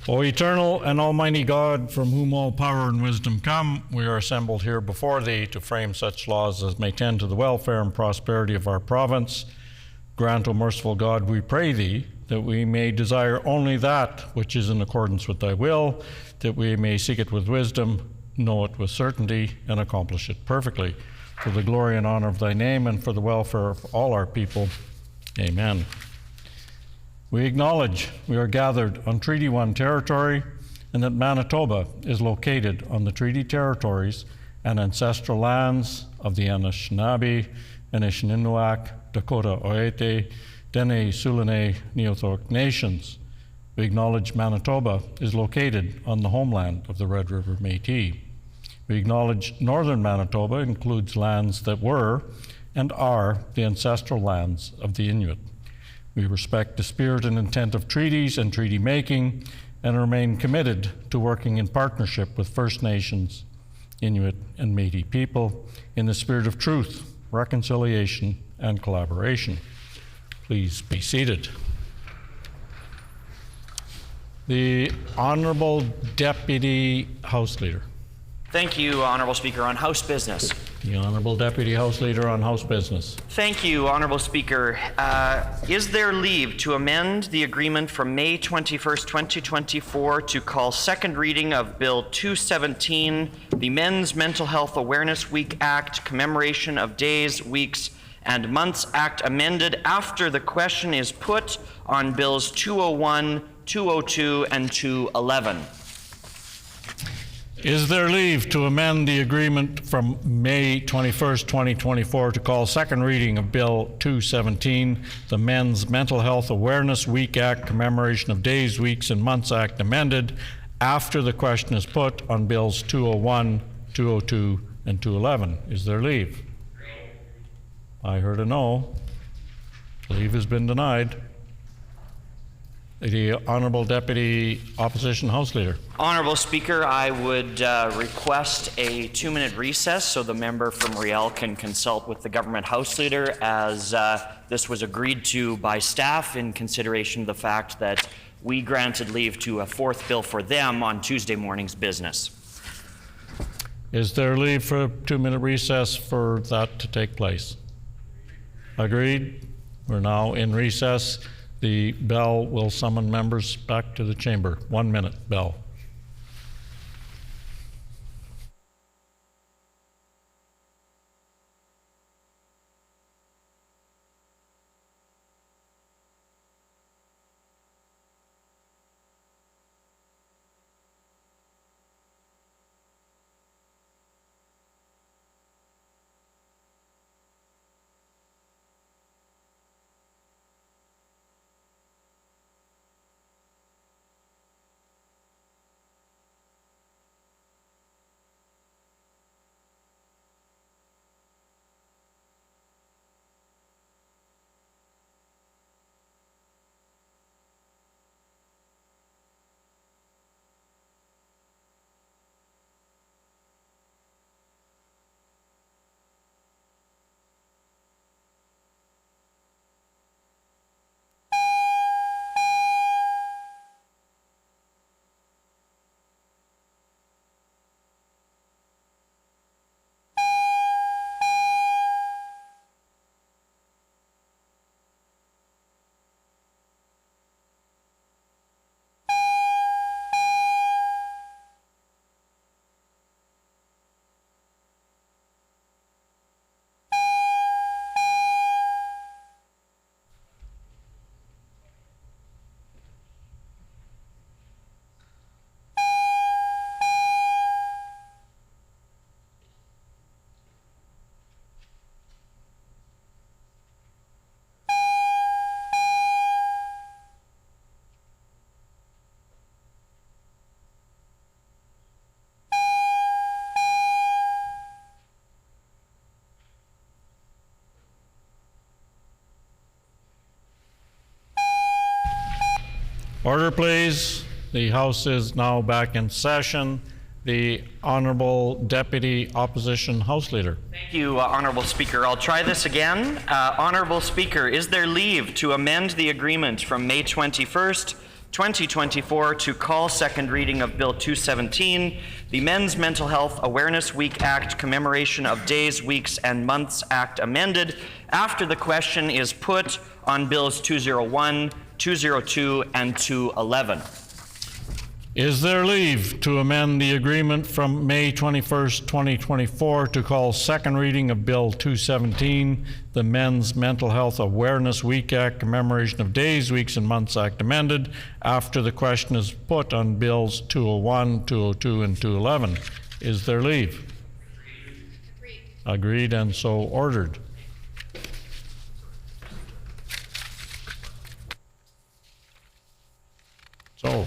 O eternal and almighty God, from whom all power and wisdom come, we are assembled here before thee to frame such laws as may tend to the welfare and prosperity of our province. Grant, O merciful God, we pray thee, that we may desire only that which is in accordance with thy will, that we may seek it with wisdom, know it with certainty, and accomplish it perfectly. For the glory and honor of thy name and for the welfare of all our people. Amen. We acknowledge we are gathered on Treaty 1 territory and that Manitoba is located on the treaty territories and ancestral lands of the Anishinaabe, Anishinaabe, Dakota Oete, Dene, Sulene, Neothorc nations. We acknowledge Manitoba is located on the homeland of the Red River Métis. We acknowledge northern Manitoba includes lands that were and are the ancestral lands of the Inuit. We respect the spirit and intent of treaties and treaty making and remain committed to working in partnership with First Nations, Inuit, and Métis people in the spirit of truth, reconciliation, and collaboration. Please be seated. The Honorable Deputy House Leader. Thank you, Honorable Speaker. On House business. The Honorable Deputy House Leader on House business. Thank you, Honorable Speaker. Is there leave to amend the agreement from May 21st, 2024 to call second reading of Bill 217, the Men's Mental Health Awareness Week Act, Commemoration of Days, Weeks, and Months Act amended after the question is put on Bills 201, 202, and 211? Is there leave to amend the agreement from May 21st, 2024 to call second reading of Bill 217, the Men's Mental Health Awareness Week Act, Commemoration of Days, Weeks, and Months Act amended after the question is put on Bills 201, 202, and 211? Is there leave? I heard a no. Leave has been denied. The Honorable Deputy Opposition House Leader. Honorable Speaker, I would request a 2-minute recess so the member from Riel can consult with the Government House Leader, as this was agreed to by staff in consideration of the fact that we granted leave to a fourth bill for them on Tuesday morning's business. Is there leave for a 2-minute recess for that to take place? Agreed. We're now in recess. The bell will summon members back to the chamber. 1 minute bell. Order, please. The House is now back in session. The Honorable Deputy Opposition House Leader. Thank you, Honorable Speaker. I'll try this again. Honorable Speaker, is there leave to amend the agreement from May 21st, 2024 to call second reading of Bill 217, the Men's Mental Health Awareness Week Act Commemoration of Days, Weeks, and Months Act amended, after the question is put on Bills 201, 202, and 211. Is there leave to amend the agreement from May 21st, 2024 to call second reading of Bill 217, the Men's Mental Health Awareness Week Act Commemoration of Days, Weeks, and Months Act amended, after the question is put on Bills 201, 202, and 211? Is there leave? Agreed, and so ordered. So,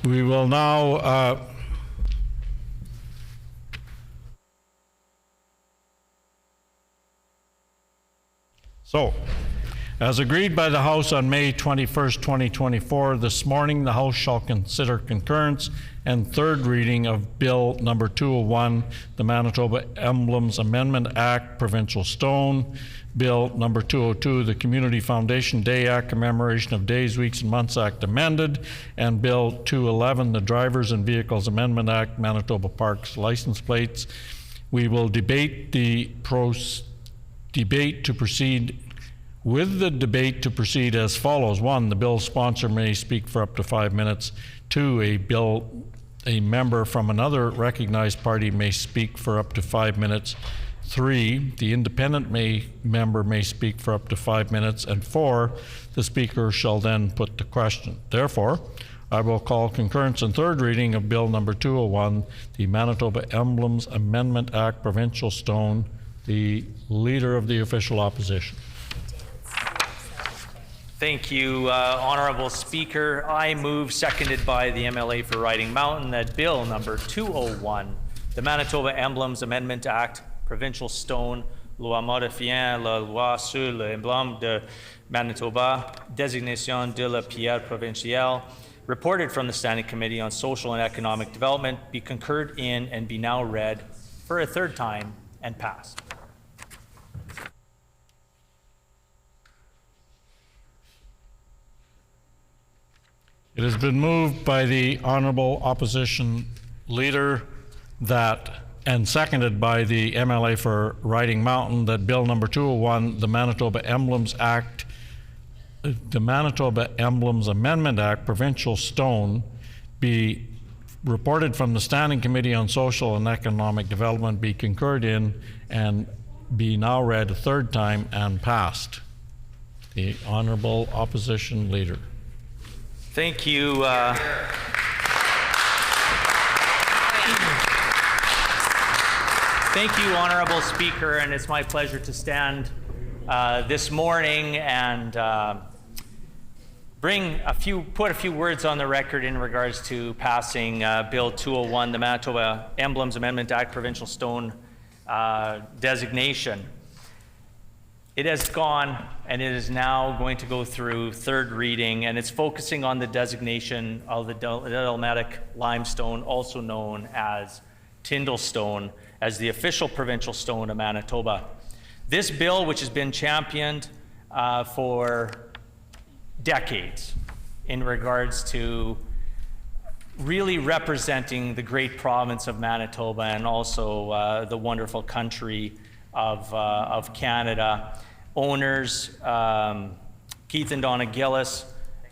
we will now as agreed by the House on May 21st, 2024, this morning the House shall consider concurrence and third reading of Bill number 201, the Manitoba Emblems Amendment Act, Provincial Stone, Bill number 202, the Community Foundation Day Act, Commemoration of Days, Weeks, and Months Act amended, and Bill 211, the Drivers and Vehicles Amendment Act, Manitoba Parks License Plates. We will debate the debate to proceed as follows. 1, the bill sponsor may speak for up to 5 minutes. 2, a member from another recognized party may speak for up to 5 minutes. 3, the independent member may speak for up to 5 minutes. And 4, the speaker shall then put the question. Therefore, I will call concurrence and third reading of Bill number 201, the Manitoba Emblems Amendment Act, Provincial Stone. The Leader of the Official Opposition. Thank you, Honourable Speaker. I move, seconded by the MLA for Riding Mountain, that Bill number 201, the Manitoba Emblems Amendment Act, Provincial Stone, loi modifiant la loi sur l'emblème de Manitoba, désignation de la pierre provinciale, reported from the Standing Committee on Social and Economic Development, be concurred in and be now read for a third time and passed. It has been moved by the Honourable Opposition Leader and seconded by the MLA for Riding Mountain that Bill number 201, the Manitoba Emblems Amendment Act, Provincial Stone, be reported from the Standing Committee on Social and Economic Development, be concurred in, and be now read a third time and passed. The Honourable Opposition Leader. Thank you. Thank you, Honourable Speaker, and it's my pleasure to stand this morning and put a few words on the record in regards to passing Bill 201, the Manitoba Emblems Amendment Act, Provincial Stone designation. It has gone, and it is now going to go through third reading, and it's focusing on the designation of the Dolomitic limestone, also known as Tyndall Stone, as the official provincial stone of Manitoba. This bill, which has been championed for decades in regards to really representing the great province of Manitoba and also the wonderful country of Canada. Owners, Keith and Donna Gillis,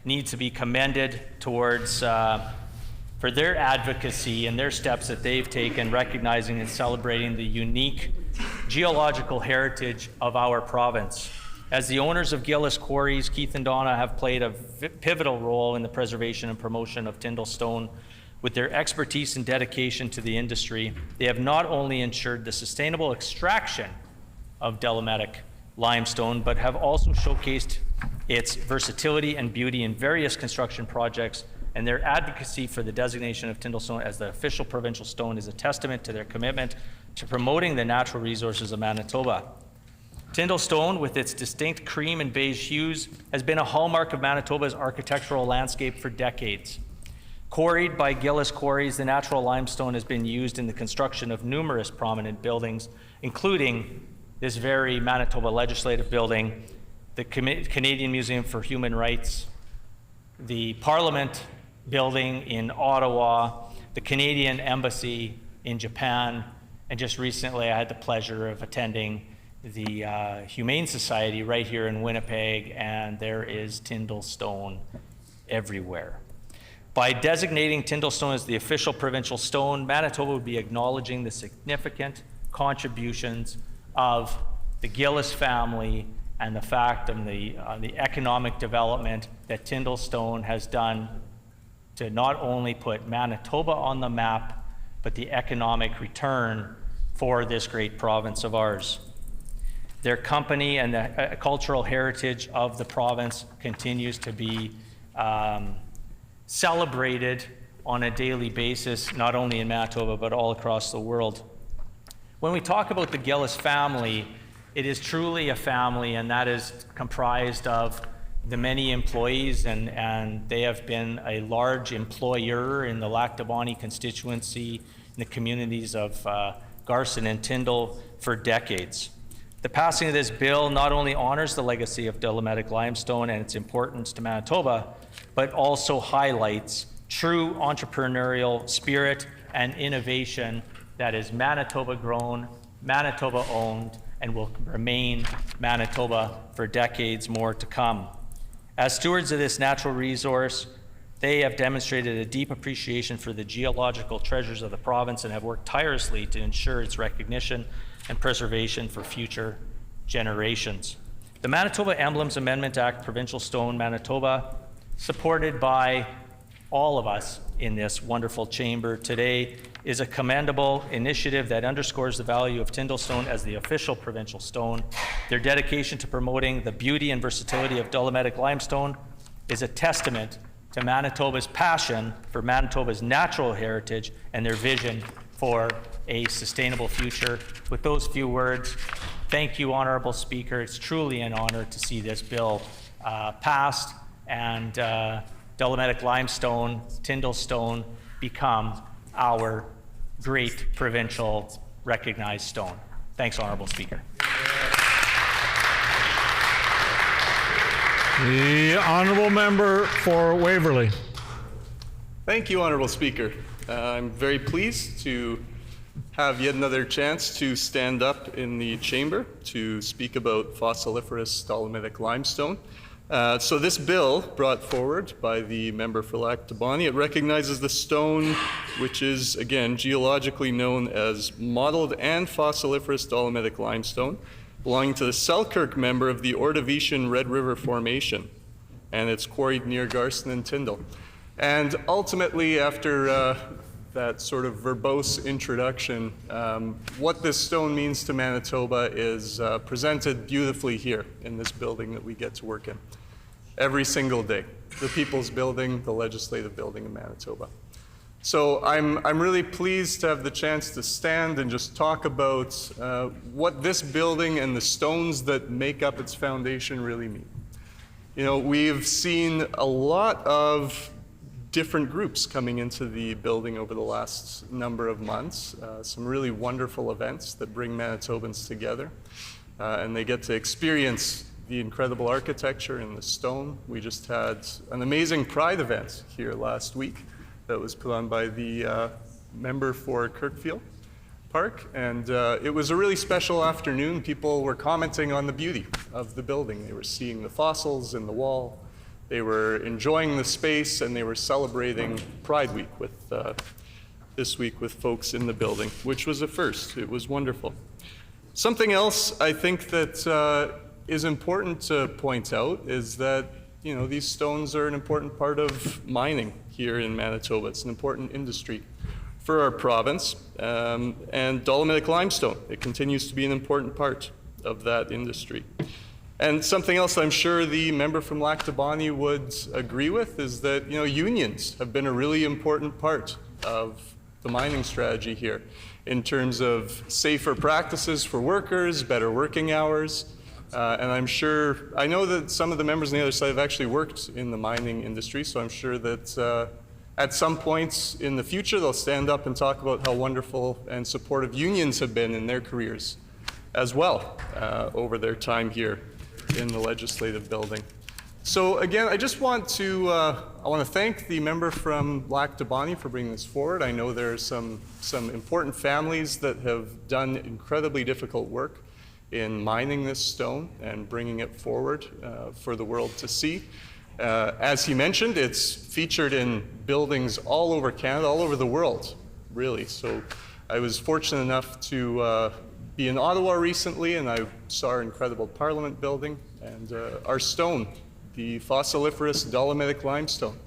need to be commended towards for their advocacy and their steps that they've taken, recognizing and celebrating the unique geological heritage of our province. As the owners of Gillis Quarries, Keith and Donna have played a pivotal role in the preservation and promotion of Tyndall Stone. With their expertise and dedication to the industry, they have not only ensured the sustainable extraction of Dolomitic limestone, but have also showcased its versatility and beauty in various construction projects, and their advocacy for the designation of Tyndall Stone as the official provincial stone is a testament to their commitment to promoting the natural resources of Manitoba. Tyndall Stone, with its distinct cream and beige hues, has been a hallmark of Manitoba's architectural landscape for decades. Quarried by Gillis Quarries, the natural limestone has been used in the construction of numerous prominent buildings, including this very Manitoba Legislative Building, the Canadian Museum for Human Rights, the Parliament building in Ottawa, the Canadian Embassy in Japan, and just recently I had the pleasure of attending the Humane Society right here in Winnipeg, and there is Tyndall stone everywhere. By designating Tyndall stone as the official provincial stone, Manitoba would be acknowledging the significant contributions of the Gillis family and the fact of the economic development that Tyndall stone has done to not only put Manitoba on the map, but the economic return for this great province of ours. Their company and the cultural heritage of the province continues to be celebrated on a daily basis, not only in Manitoba, but all across the world. When we talk about the Gillis family, it is truly a family, and that is comprised of the many employees, and they have been a large employer in the Lac du Bonny constituency, in the communities of Garson and Tyndall for decades. The passing of this bill not only honors the legacy of Dolomitic limestone and its importance to Manitoba, but also highlights true entrepreneurial spirit and innovation that is Manitoba grown, Manitoba owned, and will remain Manitoba for decades more to come. As stewards of this natural resource, they have demonstrated a deep appreciation for the geological treasures of the province and have worked tirelessly to ensure its recognition and preservation for future generations. The Manitoba Emblems Amendment Act, Provincial Stone, Manitoba, supported by all of us in this wonderful chamber today, is a commendable initiative that underscores the value of Tyndall stone as the official provincial stone. Their dedication to promoting the beauty and versatility of Dolomitic limestone is a testament to Manitoba's passion for Manitoba's natural heritage and their vision for a sustainable future. With those few words, thank you, Honorable Speaker. It's truly an honor to see this bill passed and Dolomitic limestone, Tyndall stone, become our great provincial recognized stone. Thanks, Honorable Speaker. The Honourable Member for Waverley. Thank you, Honourable Speaker. I'm very pleased to have yet another chance to stand up in the chamber to speak about fossiliferous dolomitic limestone. So this bill brought forward by the member for Lac du Bonny, it recognizes the stone, which is, again, geologically known as mottled and fossiliferous dolomitic limestone, belonging to the Selkirk member of the Ordovician Red River Formation, and it's quarried near Garson and Tyndall. And ultimately, after that sort of verbose introduction, what this stone means to Manitoba is presented beautifully here in this building that we get to work in every single day. The People's Building, the Legislative Building in Manitoba. So I'm really pleased to have the chance to stand and just talk about what this building and the stones that make up its foundation really mean. You know, we've seen a lot of different groups coming into the building over the last number of months, some really wonderful events that bring Manitobans together, and they get to experience the incredible architecture and the stone. We just had an amazing Pride event here last week that was put on by the member for Kirkfield Park, and it was a really special afternoon. People were commenting on the beauty of the building. They were seeing the fossils in the wall, they were enjoying the space, and they were celebrating Pride Week with this week with folks in the building, which was a first. It was wonderful. Something else I think that is important to point out is that, you know, these stones are an important part of mining here in Manitoba. It's an important industry for our province, and dolomitic limestone, it continues to be an important part of that industry. And something else I'm sure the member from Lac du Bonny would agree with is that, you know, unions have been a really important part of the mining strategy here in terms of safer practices for workers, better working hours. And I'm sure, I know that some of the members on the other side have actually worked in the mining industry, so I'm sure that at some points in the future they'll stand up and talk about how wonderful and supportive unions have been in their careers as well over their time here in the Legislative Building. So again, I just want to thank the member from Lac du Bonny for bringing this forward. I know there are some important families that have done incredibly difficult work in mining this stone and bringing it forward for the world to see. As he mentioned, it's featured in buildings all over Canada, all over the world, really. So I was fortunate enough to be in Ottawa recently, and I saw our incredible Parliament building, and our stone, the fossiliferous dolomitic limestone,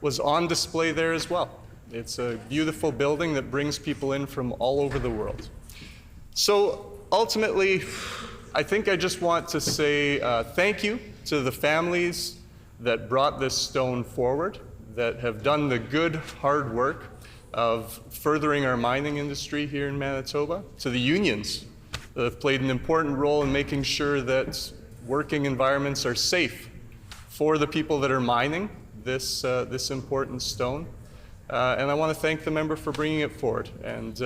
was on display there as well. It's a beautiful building that brings people in from all over the world. So ultimately, I think I just want to say thank you to the families that brought this stone forward, that have done the good, hard work of furthering our mining industry here in Manitoba, to the unions that have played an important role in making sure that working environments are safe for the people that are mining this important stone. And I want to thank the member for bringing it forward and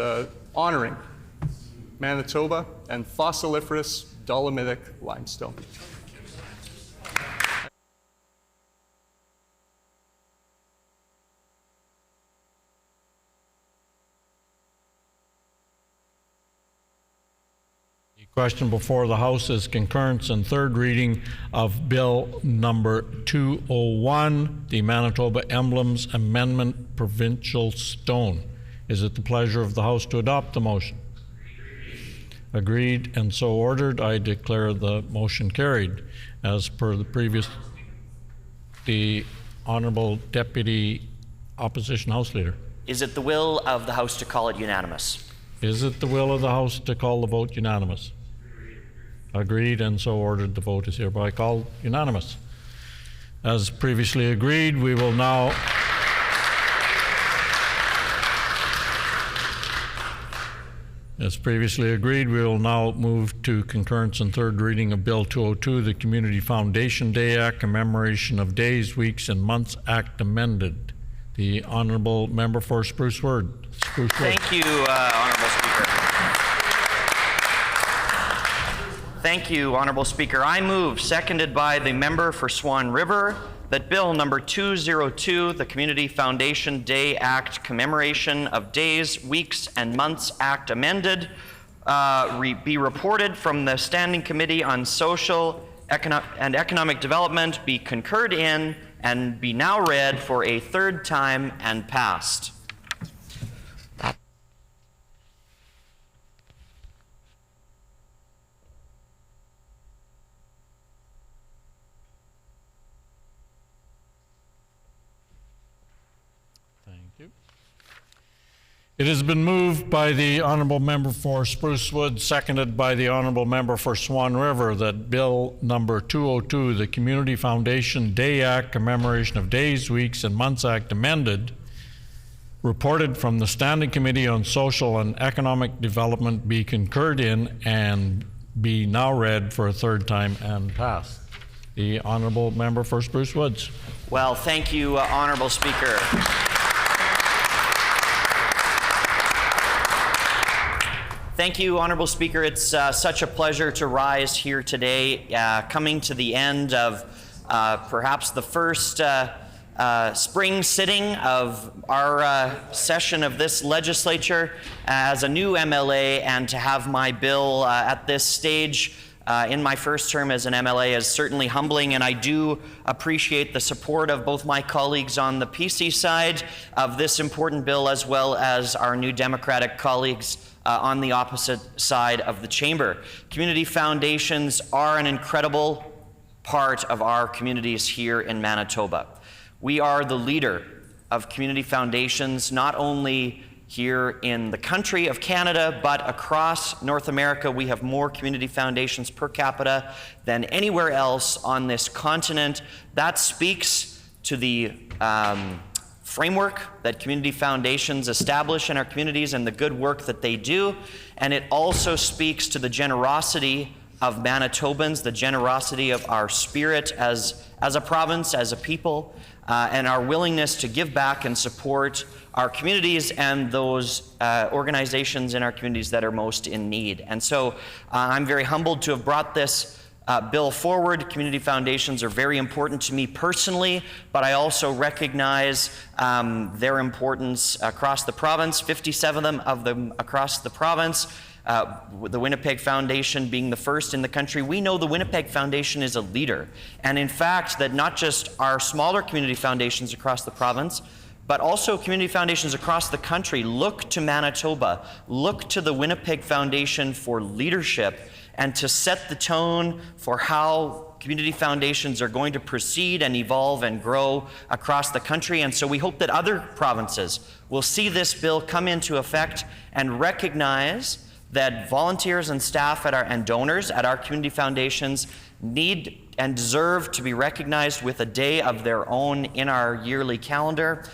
honoring Manitoba and fossiliferous dolomitic limestone. Question before the House is concurrence and third reading of Bill number 201, the Manitoba Emblems Amendment Provincial Stone. Is it the pleasure of the House to adopt the motion? Agreed and so ordered. I declare the motion carried. As per the previous, the Honourable Deputy Opposition House Leader. Is it the will of the House to call it unanimous? Is it the will of the House to call the vote unanimous? Agreed and so ordered. The vote is hereby called unanimous. As previously agreed, we will now move to concurrence and third reading of Bill 202, the Community Foundation Day Act, Commemoration of Days, Weeks, and Months Act amended. The Honourable Member for Spruce Wood. Thank you, Honourable Speaker. Thank you, Honourable Speaker. I move, seconded by the member for Swan River, that Bill number 202, the Community Foundation Day Act, Commemoration of Days, Weeks, and Months Act amended, be reported from the Standing Committee on Social and Economic Development, be concurred in, and be now read for a third time and passed. It has been moved by the Honourable Member for Spruce Wood, seconded by the Honourable Member for Swan River, that Bill number 202, the Community Foundation Day Act, Commemoration of Days, Weeks, and Months Act amended, reported from the Standing Committee on Social and Economic Development, be concurred in and be now read for a third time and passed. The Honourable Member for Spruce Woods. Well, thank you, Honourable Speaker. Thank you, Honourable Speaker. It's such a pleasure to rise here today, coming to the end of perhaps the first spring sitting of our session of this legislature as a new MLA, and to have my bill at this stage in my first term as an MLA is certainly humbling, and I do appreciate the support of both my colleagues on the PC side of this important bill, as well as our new Democratic colleagues on the opposite side of the chamber. Community foundations are an incredible part of our communities here in Manitoba. We are the leader of community foundations, not only here in the country of Canada, but across North America. We have more community foundations per capita than anywhere else on this continent. That speaks to the framework that community foundations establish in our communities and the good work that they do. And it also speaks to the generosity of Manitobans, the generosity of our spirit as a province, as a people, and our willingness to give back and support our communities and those organizations in our communities that are most in need. And so I'm very humbled to have brought this bill forward. Community foundations are very important to me personally, but I also recognize their importance across the province, 57 of them across the province. The Winnipeg Foundation being the first in the country. We know the Winnipeg Foundation is a leader. And in fact, that not just our smaller community foundations across the province, but also community foundations across the country look to Manitoba, look to the Winnipeg Foundation for leadership and to set the tone for how community foundations are going to proceed and evolve and grow across the country. And so we hope that other provinces will see this bill come into effect and recognize that volunteers and staff and donors at our community foundations need and deserve to be recognized with a day of their own in our yearly calendar.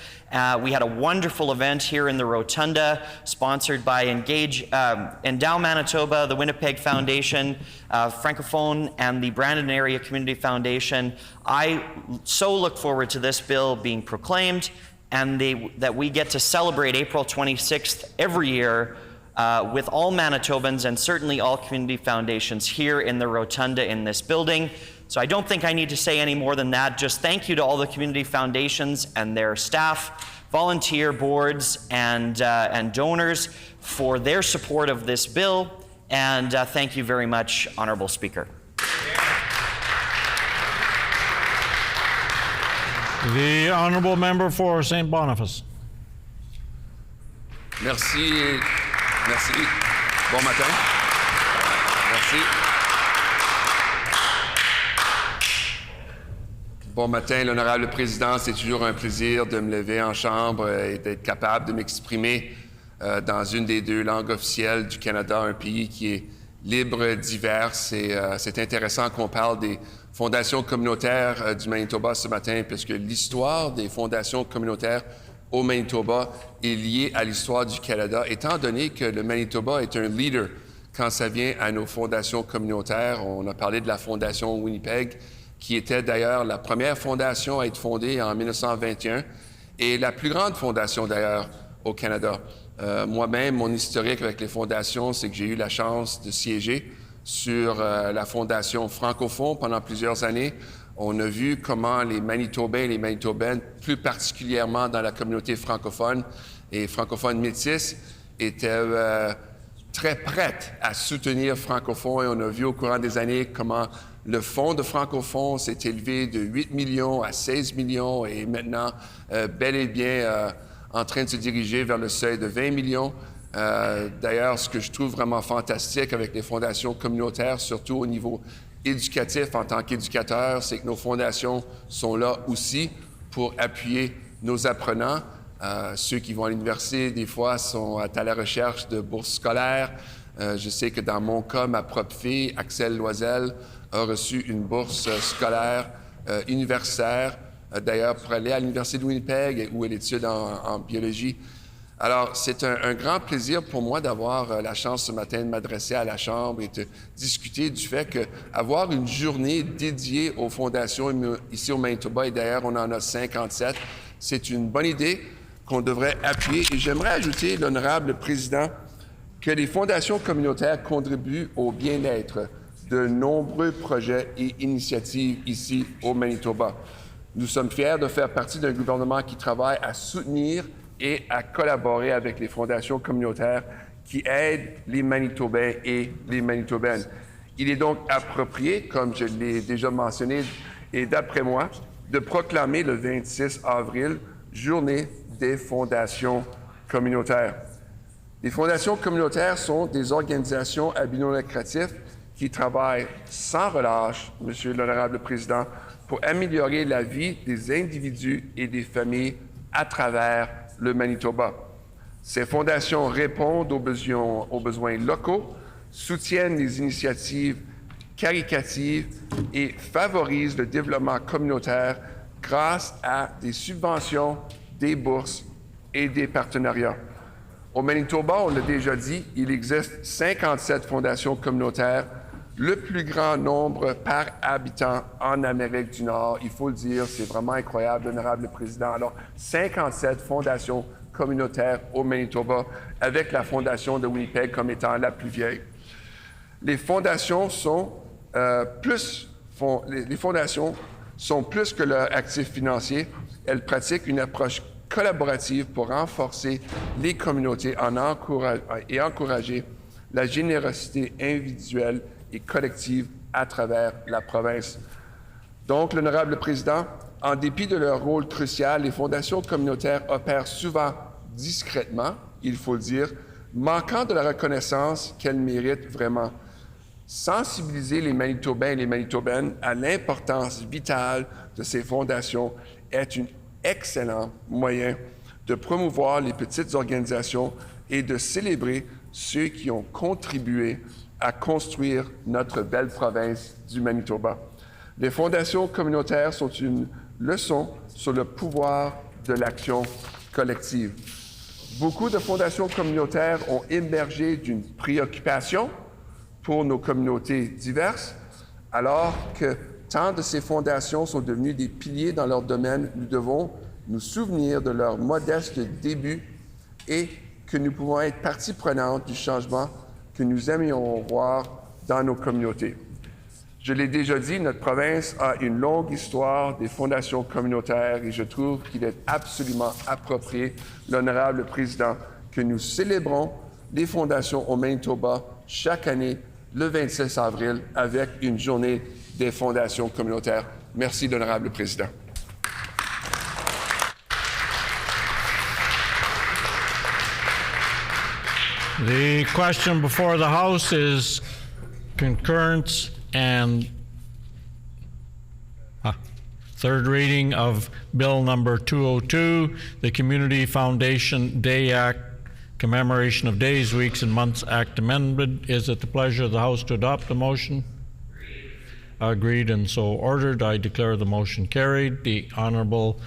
We had a wonderful event here in the Rotunda, sponsored by Endow Manitoba, the Winnipeg Foundation, Francophone, and the Brandon Area Community Foundation. I so look forward to this bill being proclaimed and that we get to celebrate April 26th every year with all Manitobans and certainly all community foundations here in the Rotunda in this building. So I don't think I need to say any more than that. Just thank you to all the community foundations and their staff, volunteer boards, and donors for their support of this bill. And thank you very much, Honourable Speaker. The Honourable Member for St. Boniface. Merci. Merci. Bon matin. Merci. Bon matin, l'honorable président. C'est toujours un plaisir de me lever en chambre et d'être capable de m'exprimer dans une des deux langues officielles du Canada, un pays qui est libre, divers. C'est intéressant qu'on parle des fondations communautaires du Manitoba ce matin, puisque l'histoire des fondations communautaires au Manitoba est lié à l'histoire du Canada, étant donné que le Manitoba est un leader quand ça vient à nos fondations communautaires. On a parlé de la Fondation Winnipeg, qui était d'ailleurs la première fondation à être fondée en 1921 et la plus grande fondation d'ailleurs au Canada. Moi-même, mon historique avec les fondations, c'est que j'ai eu la chance de siéger sur la Fondation francophone pendant plusieurs années. On a vu comment les Manitobains et les Manitobaines, plus particulièrement dans la communauté francophone et francophone métisse, étaient très prêtes à soutenir francophone. Et on a vu au courant des années comment le fonds de francophone s'est élevé de 8 millions à 16 millions et maintenant bel et bien en train de se diriger vers le seuil de 20 millions. D'ailleurs, ce que je trouve vraiment fantastique avec les fondations communautaires, surtout au niveau éducatif en tant qu'éducateur, c'est que nos fondations sont là aussi pour appuyer nos apprenants. Ceux qui vont à l'université, des fois, sont à la recherche de bourses scolaires. Je sais que dans mon cas, ma propre fille, Axel Loisel, a reçu une bourse scolaire universitaire, d'ailleurs pour aller à l'Université de Winnipeg, où elle étudie en biologie. Alors, c'est un grand plaisir pour moi d'avoir la chance ce matin de m'adresser à la Chambre et de discuter du fait qu'avoir une journée dédiée aux fondations ici au Manitoba, et d'ailleurs on en a 57, c'est une bonne idée qu'on devrait appuyer. Et j'aimerais ajouter, l'honorable président, que les fondations communautaires contribuent au bien-être de nombreux projets et initiatives ici au Manitoba. Nous sommes fiers de faire partie d'un gouvernement qui travaille à soutenir et à collaborer avec les fondations communautaires qui aident les Manitobains et les Manitobaines. Il est donc approprié, comme je l'ai déjà mentionné, et d'après moi, de proclamer le 26 avril Journée des fondations communautaires. Les fondations communautaires sont des organisations à but non lucratif qui travaillent sans relâche, Monsieur l'honorable président, pour améliorer la vie des individus et des familles à travers le Manitoba. Ces fondations répondent aux besoins locaux, soutiennent les initiatives caritatives et favorisent le développement communautaire grâce à des subventions, des bourses et des partenariats. Au Manitoba, on l'a déjà dit, il existe 57 fondations communautaires, le plus grand nombre par habitant en Amérique du Nord. Il faut le dire, c'est vraiment incroyable, l'honorable président. Alors, 57 fondations communautaires au Manitoba, avec la fondation de Winnipeg comme étant la plus vieille. Les fondations sont les fondations sont plus que leur actif financier. Elles pratiquent une approche collaborative pour renforcer les communautés et encourager la générosité individuelle et collective à travers la province. Donc, l'honorable président, en dépit de leur rôle crucial, les fondations communautaires opèrent souvent discrètement, il faut le dire, manquant de la reconnaissance qu'elles méritent vraiment. Sensibiliser les Manitobains et les Manitobaines à l'importance vitale de ces fondations est un excellent moyen de promouvoir les petites organisations et de célébrer ceux qui ont contribué à construire notre belle province du Manitoba. Les fondations communautaires sont une leçon sur le pouvoir de l'action collective. Beaucoup de fondations communautaires ont émergé d'une préoccupation pour nos communautés diverses, alors que tant de ces fondations sont devenues des piliers dans leur domaine, nous devons nous souvenir de leur modeste début et que nous pouvons être partie prenante du changement que nous aimerions voir dans nos communautés. Je l'ai déjà dit, notre province a une longue histoire des fondations communautaires et je trouve qu'il est absolument approprié, l'honorable président, que nous célébrons les fondations au Manitoba chaque année le 26 avril avec une journée des fondations communautaires. Merci, l'honorable président. The question before the House is concurrence and third reading of Bill number 202, the Community Foundation Day Act, Commemoration of Days, Weeks, and Months Act amendment. Is it the pleasure of the House to adopt the motion? Agreed and so ordered. I declare the motion carried. The Honourable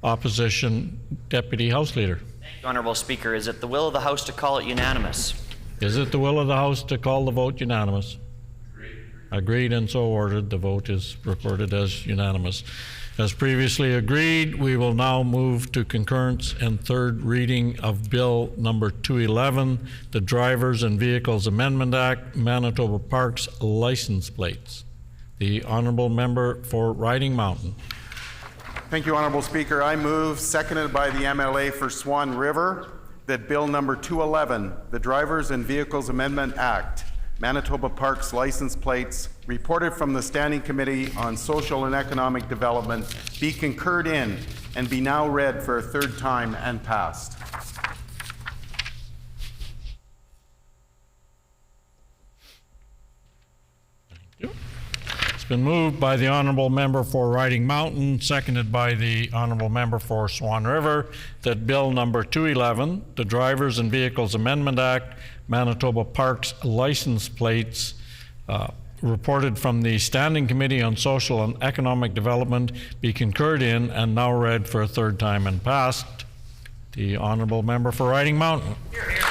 Opposition Deputy House Leader. Honourable Speaker, is it the will of the House to call it unanimous? Is it the will of the House to call the vote unanimous? Agreed and so ordered. The vote is recorded as unanimous. As previously agreed, we will now move to concurrence and third reading of Bill number 211, the Drivers and Vehicles Amendment Act, Manitoba Parks License Plates. The Honourable Member for Riding Mountain. Thank you, Honourable Speaker. I move, seconded by the MLA for Swan River, that Bill number 211, the Drivers and Vehicles Amendment Act, Manitoba Parks License Plates, reported from the Standing Committee on Social and Economic Development, be concurred in and be now read for a third time and passed. It's been moved by the Honourable Member for Riding Mountain, seconded by the Honourable Member for Swan River, that Bill number 211, the Drivers and Vehicles Amendment Act, Manitoba Parks License Plates, reported from the Standing Committee on Social and Economic Development, be concurred in and now read for a third time and passed. The Honourable Member for Riding Mountain. Hear, hear.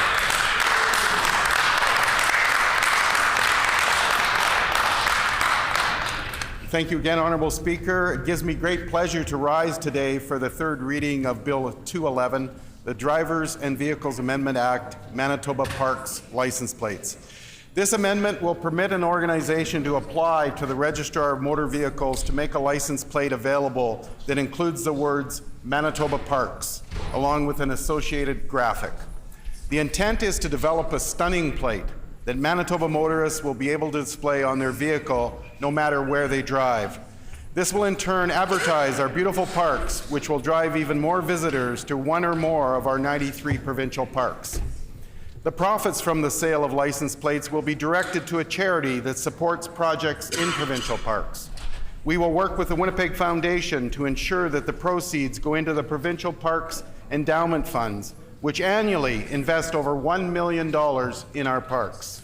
Thank you again, Honourable Speaker. It gives me great pleasure to rise today for the third reading of Bill 211, the Drivers and Vehicles Amendment Act, Manitoba Parks License Plates. This amendment will permit an organization to apply to the Registrar of Motor Vehicles to make a license plate available that includes the words Manitoba Parks, along with an associated graphic. The intent is to develop a stunning plate that Manitoba motorists will be able to display on their vehicle no matter where they drive. This will in turn advertise our beautiful parks, which will drive even more visitors to one or more of our 93 provincial parks. The profits from the sale of license plates will be directed to a charity that supports projects in provincial parks. We will work with the Winnipeg Foundation to ensure that the proceeds go into the Provincial Parks Endowment Funds, which annually invest over $1 million in our parks.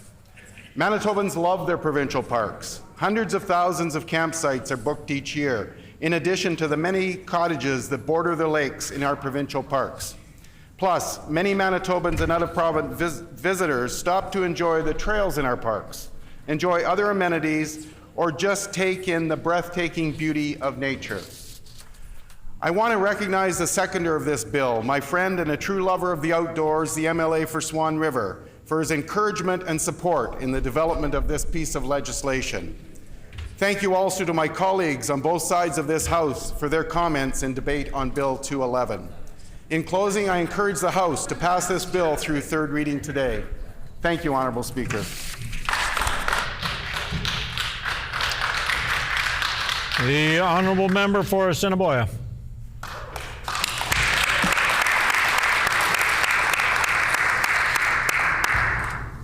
Manitobans love their provincial parks. Hundreds of thousands of campsites are booked each year, in addition to the many cottages that border the lakes in our provincial parks. Plus, many Manitobans and out-of-province visitors stop to enjoy the trails in our parks, enjoy other amenities, or just take in the breathtaking beauty of nature. I want to recognize the seconder of this bill, my friend and a true lover of the outdoors, the MLA for Swan River, for his encouragement and support in the development of this piece of legislation. Thank you also to my colleagues on both sides of this House for their comments and debate on Bill 211. In closing, I encourage the House to pass this bill through third reading today. Thank you, Honourable Speaker. The honourable member for Assiniboia.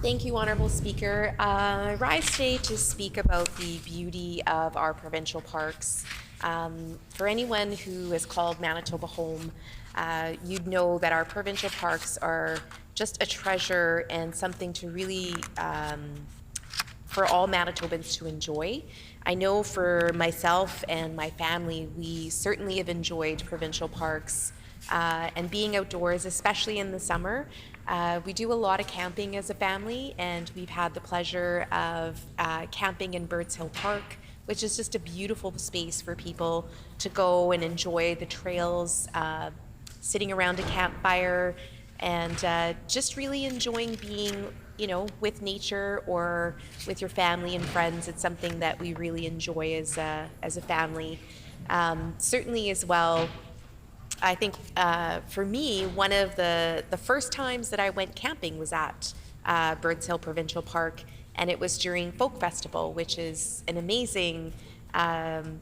Thank you, Honourable Speaker. I rise today to speak about the beauty of our provincial parks. For anyone who has called Manitoba home, you'd know that our provincial parks are just a treasure and something to really, for all Manitobans to enjoy. I know for myself and my family, we certainly have enjoyed provincial parks and being outdoors, especially in the summer. We do a lot of camping as a family, and we've had the pleasure of camping in Birds Hill Park, which is just a beautiful space for people to go and enjoy the trails, sitting around a campfire, and just really enjoying being, you know, with nature or with your family and friends. It's something that we really enjoy as a family. Certainly as well, I think for me, one of the first times that I went camping was at Birds Hill Provincial Park, and it was during Folk Festival, which is an amazing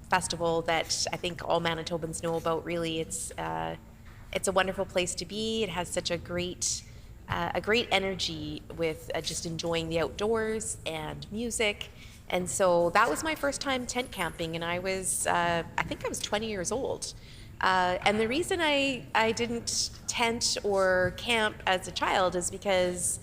festival that I think all Manitobans know about. Really, it's a wonderful place to be. It has such a great energy with just enjoying the outdoors and music. And so that was my first time tent camping, and I was, I think I was 20 years old. And the reason I didn't tent or camp as a child is because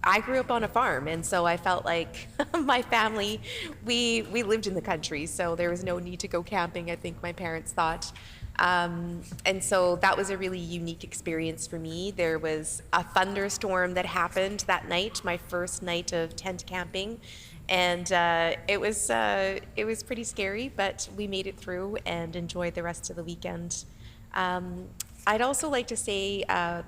I grew up on a farm, and so I felt like my family, we lived in the country, so there was no need to go camping, I think my parents thought. And so that was a really unique experience for me. There was a thunderstorm that happened that night, my first night of tent camping, and it was pretty scary, but we made it through and enjoyed the rest of the weekend. I'd also like to say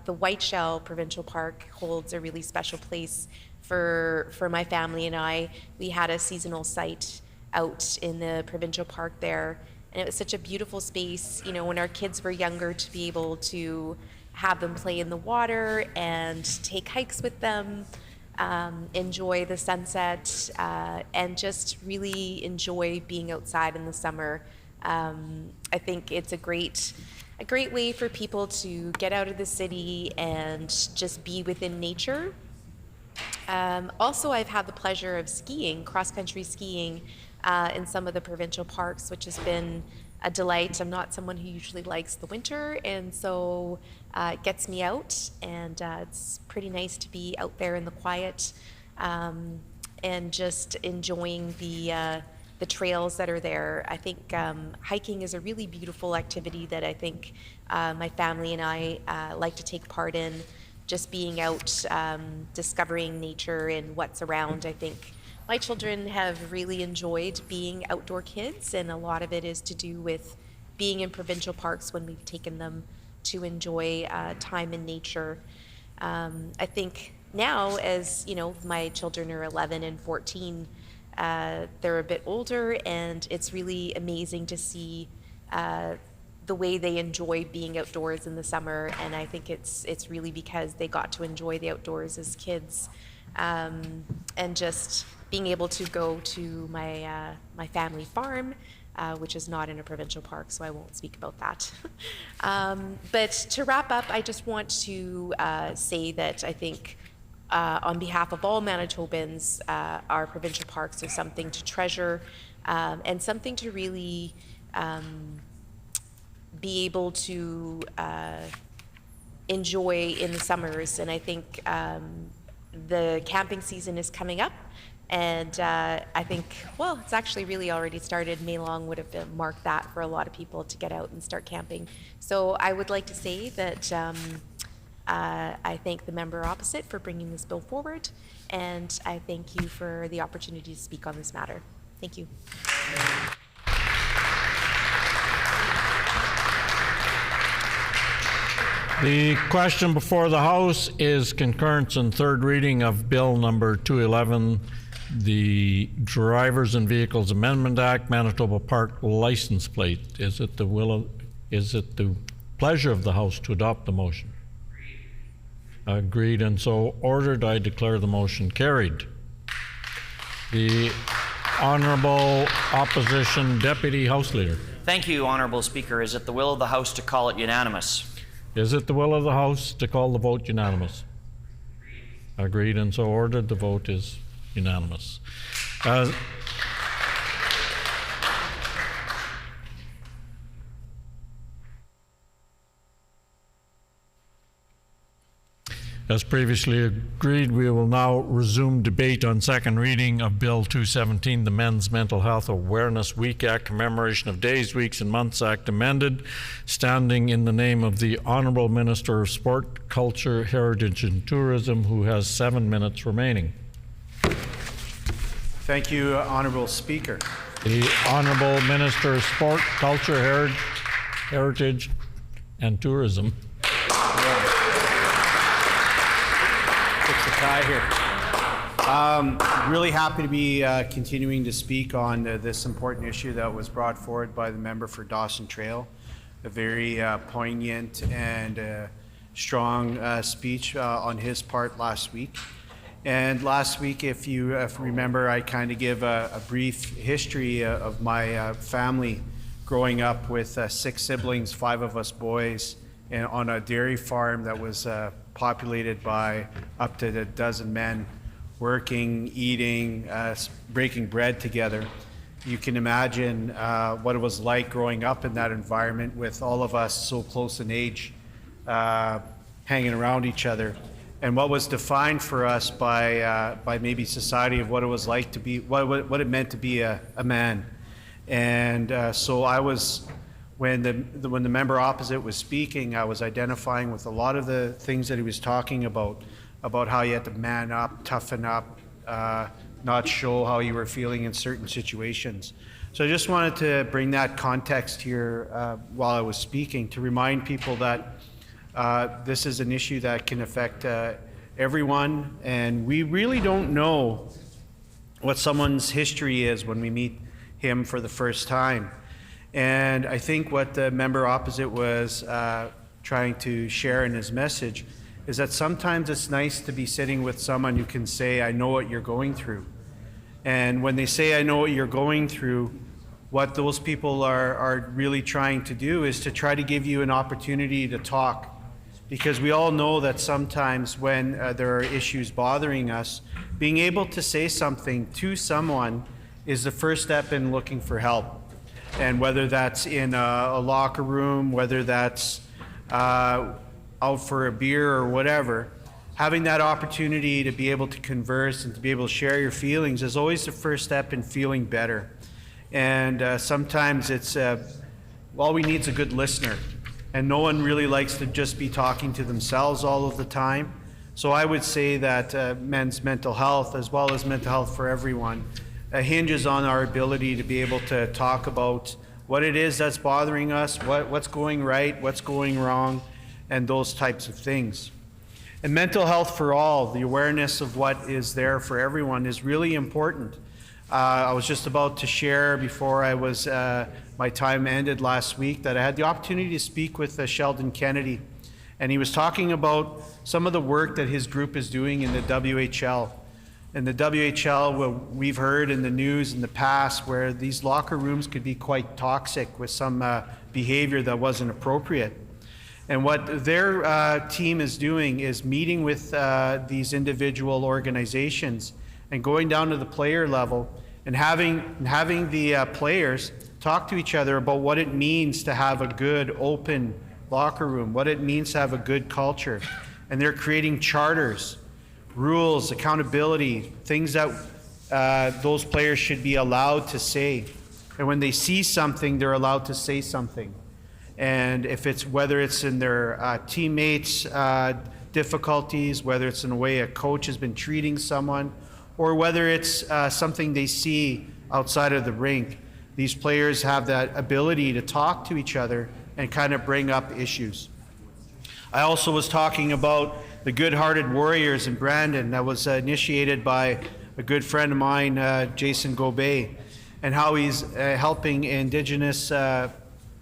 the Whiteshell Provincial Park holds a really special place for my family and I. We had a seasonal site out in the provincial park there, and it was such a beautiful space, you know, when our kids were younger, to be able to have them play in the water and take hikes with them, enjoy the sunset, and just really enjoy being outside in the summer. I think it's a great way for people to get out of the city and just be within nature. Also, I've had the pleasure of skiing, cross-country skiing, in some of the provincial parks, which has been a delight. I'm not someone who usually likes the winter, and so it gets me out, and it's pretty nice to be out there in the quiet and just enjoying the trails that are there. I think hiking is a really beautiful activity that I think my family and I like to take part in. Just being out, discovering nature and what's around. I think my children have really enjoyed being outdoor kids, and a lot of it is to do with being in provincial parks when we've taken them to enjoy time in nature. I think now, as you know, my children are 11 and 14, they're a bit older, and it's really amazing to see the way they enjoy being outdoors in the summer. And I think it's really because they got to enjoy the outdoors as kids, and just being able to go to my family farm, which is not in a provincial park, so I won't speak about that. But to wrap up, I just want to say that I think on behalf of all Manitobans, our provincial parks are something to treasure, and something to really be able to enjoy in the summers. And I think the camping season is coming up, and I think, well, it's actually really already started. May Long would have marked that for a lot of people to get out and start camping. So I would like to say that I thank the member opposite for bringing this bill forward, and I thank you for the opportunity to speak on this matter. Thank you. The question before the House is concurrence and third reading of Bill number 211, the Drivers and Vehicles Amendment Act, Manitoba Park license plate. Is it the pleasure of the House to adopt the motion? Agreed and so ordered. I declare the motion carried. The Honourable Opposition Deputy House Leader. Thank you, Honourable Speaker. Is it the will of the House to call it unanimous? Is it the will of the House to call the vote unanimous? Agreed and so ordered. The vote is unanimous. As previously agreed, we will now resume debate on second reading of Bill 217, the Men's Mental Health Awareness Week Act, Commemoration of Days, Weeks, and Months Act amended, standing in the name of the Honourable Minister of Sport, Culture, Heritage, and Tourism, who has 7 minutes remaining. Thank you, Honourable Speaker. The Honourable Minister of Sport, Culture, Heritage, and Tourism. Fix the tie here. Really happy to be continuing to speak on this important issue that was brought forward by the member for Dawson Trail. A very poignant and strong speech on his part last week. And last week, if you remember, I kind of give a brief history of my family growing up with 6 siblings, 5 of us boys, and on a dairy farm that was populated by up to a dozen men working, eating, breaking bread together. You can imagine what it was like growing up in that environment with all of us so close in age, hanging around each other. And what was defined for us by maybe society of what it was like to be, what it meant to be a man. And so I was, when the member opposite was speaking, I was identifying with a lot of the things that he was talking about how you had to man up, toughen up, not show how you were feeling in certain situations. So I just wanted to bring that context here while I was speaking to remind people that this is an issue that can affect everyone, and we really don't know what someone's history is when we meet him for the first time. And I think what the member opposite was trying to share in his message is that sometimes it's nice to be sitting with someone who can say, I know what you're going through. And when they say, I know what you're going through, what those people are really trying to do is to try to give you an opportunity to talk. Because we all know that sometimes when there are issues bothering us, being able to say something to someone is the first step in looking for help. And whether that's in a locker room, whether that's out for a beer or whatever, having that opportunity to be able to converse and to be able to share your feelings is always the first step in feeling better. And sometimes it's, all we need is a good listener. And no one really likes to just be talking to themselves all of the time. So I would say that men's mental health, as well as mental health for everyone, hinges on our ability to be able to talk about what it is that's bothering us, what's going right, what's going wrong, and those types of things. And mental health for all, the awareness of what is there for everyone is really important. I was just about to share before I was my time ended last week that I had the opportunity to speak with Sheldon Kennedy, and he was talking about some of the work that his group is doing in the WHL. In the WHL, what we've heard in the news in the past where these locker rooms could be quite toxic with some behavior that wasn't appropriate. And what their team is doing is meeting with these individual organizations and going down to the player level and having the players talk to each other about what it means to have a good, open locker room, what it means to have a good culture. And they're creating charters, rules, accountability, things that those players should be allowed to say. And when they see something, they're allowed to say something. And if it's, whether it's in their teammates' difficulties, whether it's in the way a coach has been treating someone, or whether it's something they see outside of the rink, these players have that ability to talk to each other and kind of bring up issues. I also was talking about the Good-Hearted Warriors in Brandon that was initiated by a good friend of mine, Jason Gobey, and how he's helping Indigenous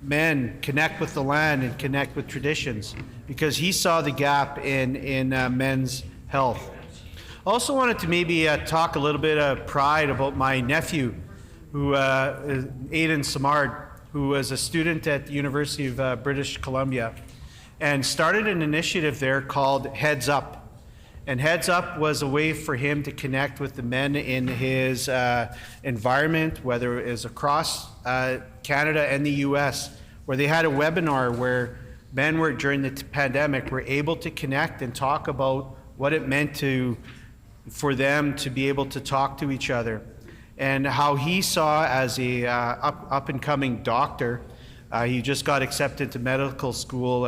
men connect with the land and connect with traditions, because he saw the gap in men's health. Also wanted to maybe talk a little bit of pride about my nephew, who is Aidan Samard, who was a student at the University of British Columbia, and started an initiative there called Heads Up. And Heads Up was a way for him to connect with the men in his environment, whether it is across Canada and the US, where they had a webinar where men were, during the pandemic, were able to connect and talk about what it meant for them to be able to talk to each other. And how he saw, as a up-and-coming doctor, he just got accepted to medical school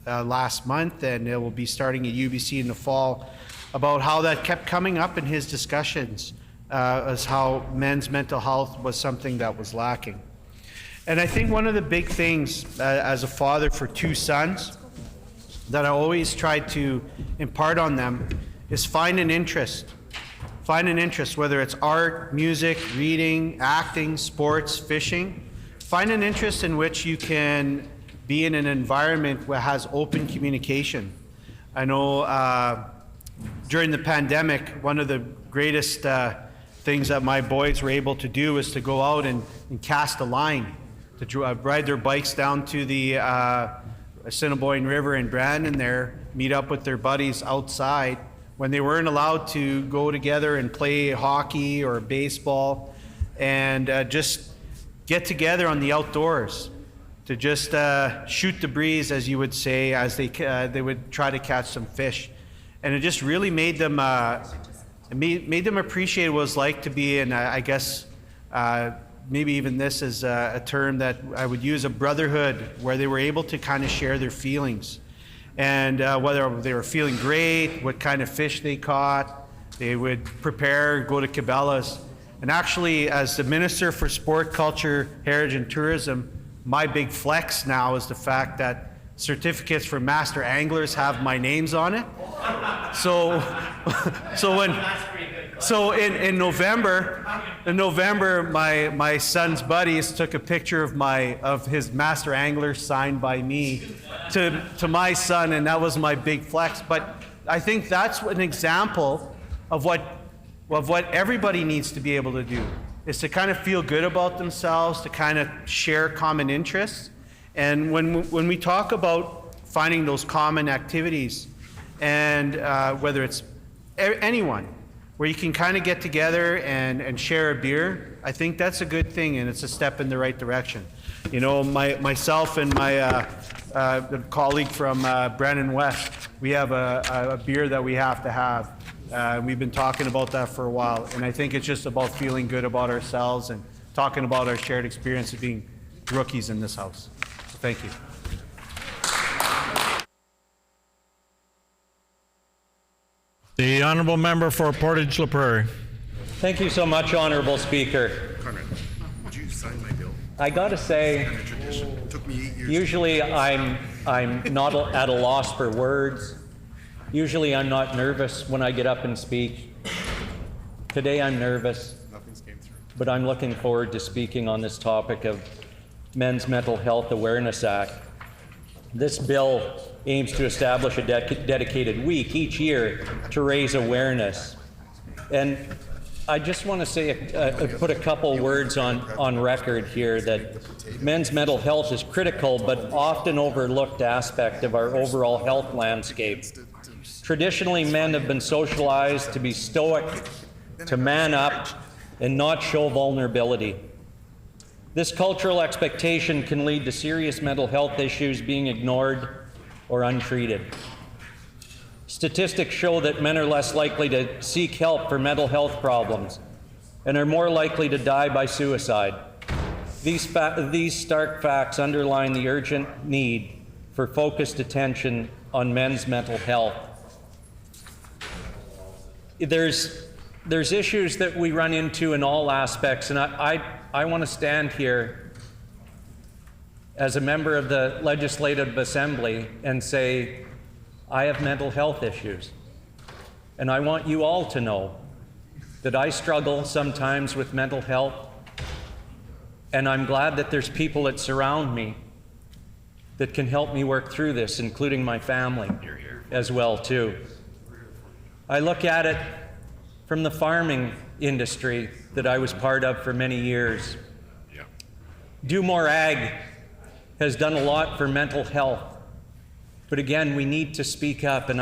last month, and it will be starting at UBC in the fall, about how that kept coming up in his discussions as how men's mental health was something that was lacking. And I think one of the big things as a father for two sons that I always try to impart on them is find an interest. Find an interest, whether it's art, music, reading, acting, sports, fishing. Find an interest in which you can be in an environment where has open communication. I know during the pandemic, one of the greatest things that my boys were able to do was to go out and cast a line, to ride their bikes down to the Assiniboine River in Brandon there, meet up with their buddies outside when they weren't allowed to go together and play hockey or baseball, and just get together on the outdoors to just shoot the breeze, as you would say, as they would try to catch some fish. And it just really made them made them appreciate what it was like to be in, I guess, maybe even this is a term that I would use, a brotherhood, where they were able to kind of share their feelings. And whether they were feeling great, what kind of fish they caught, they would prepare, go to Cabela's. And actually, as the Minister for Sport, Culture, Heritage and Tourism, my big flex now is the fact that certificates for master anglers have my names on it. So in November, my son's buddies took a picture of his master angler signed by me to my son, and that was my big flex. But I think that's an example of what everybody needs to be able to do, is to kind of feel good about themselves, to kind of share common interests. And when we talk about finding those common activities, and whether it's anyone, where you can kind of get together and share a beer, I think that's a good thing, and it's a step in the right direction. You know, myself and my colleague from Brandon West, we have a beer that we have to have. We've been talking about that for a while, and I think it's just about feeling good about ourselves and talking about our shared experience of being rookies in this house. So thank you. The honourable member for Portage La Prairie. Thank you so much, Honourable Speaker. Conrad, would you sign my bill? I got to say, It took me 8 years. usually I'm not at a loss for words. Usually I'm not nervous when I get up and speak. Today I'm nervous, Nothing's came through. but I'm looking forward to speaking on this topic of Men's Mental Health Awareness Act. This bill aims to establish a dedicated week each year to raise awareness. And I just want to say, put a couple words on record here, that men's mental health is critical but often overlooked aspect of our overall health landscape. Traditionally, men have been socialized to be stoic, to man up, and not show vulnerability. This cultural expectation can lead to serious mental health issues being ignored or untreated. Statistics show that men are less likely to seek help for mental health problems and are more likely to die by suicide. These stark facts underline the urgent need for focused attention on men's mental health. There's issues that we run into in all aspects, and I want to stand here as a member of the Legislative Assembly and say, I have mental health issues. And I want you all to know that I struggle sometimes with mental health, and I'm glad that there's people that surround me that can help me work through this, including my family as well too. I look at it from the farming industry that I was part of for many years. Do More Ag has done a lot for mental health, but again, we need to speak up, and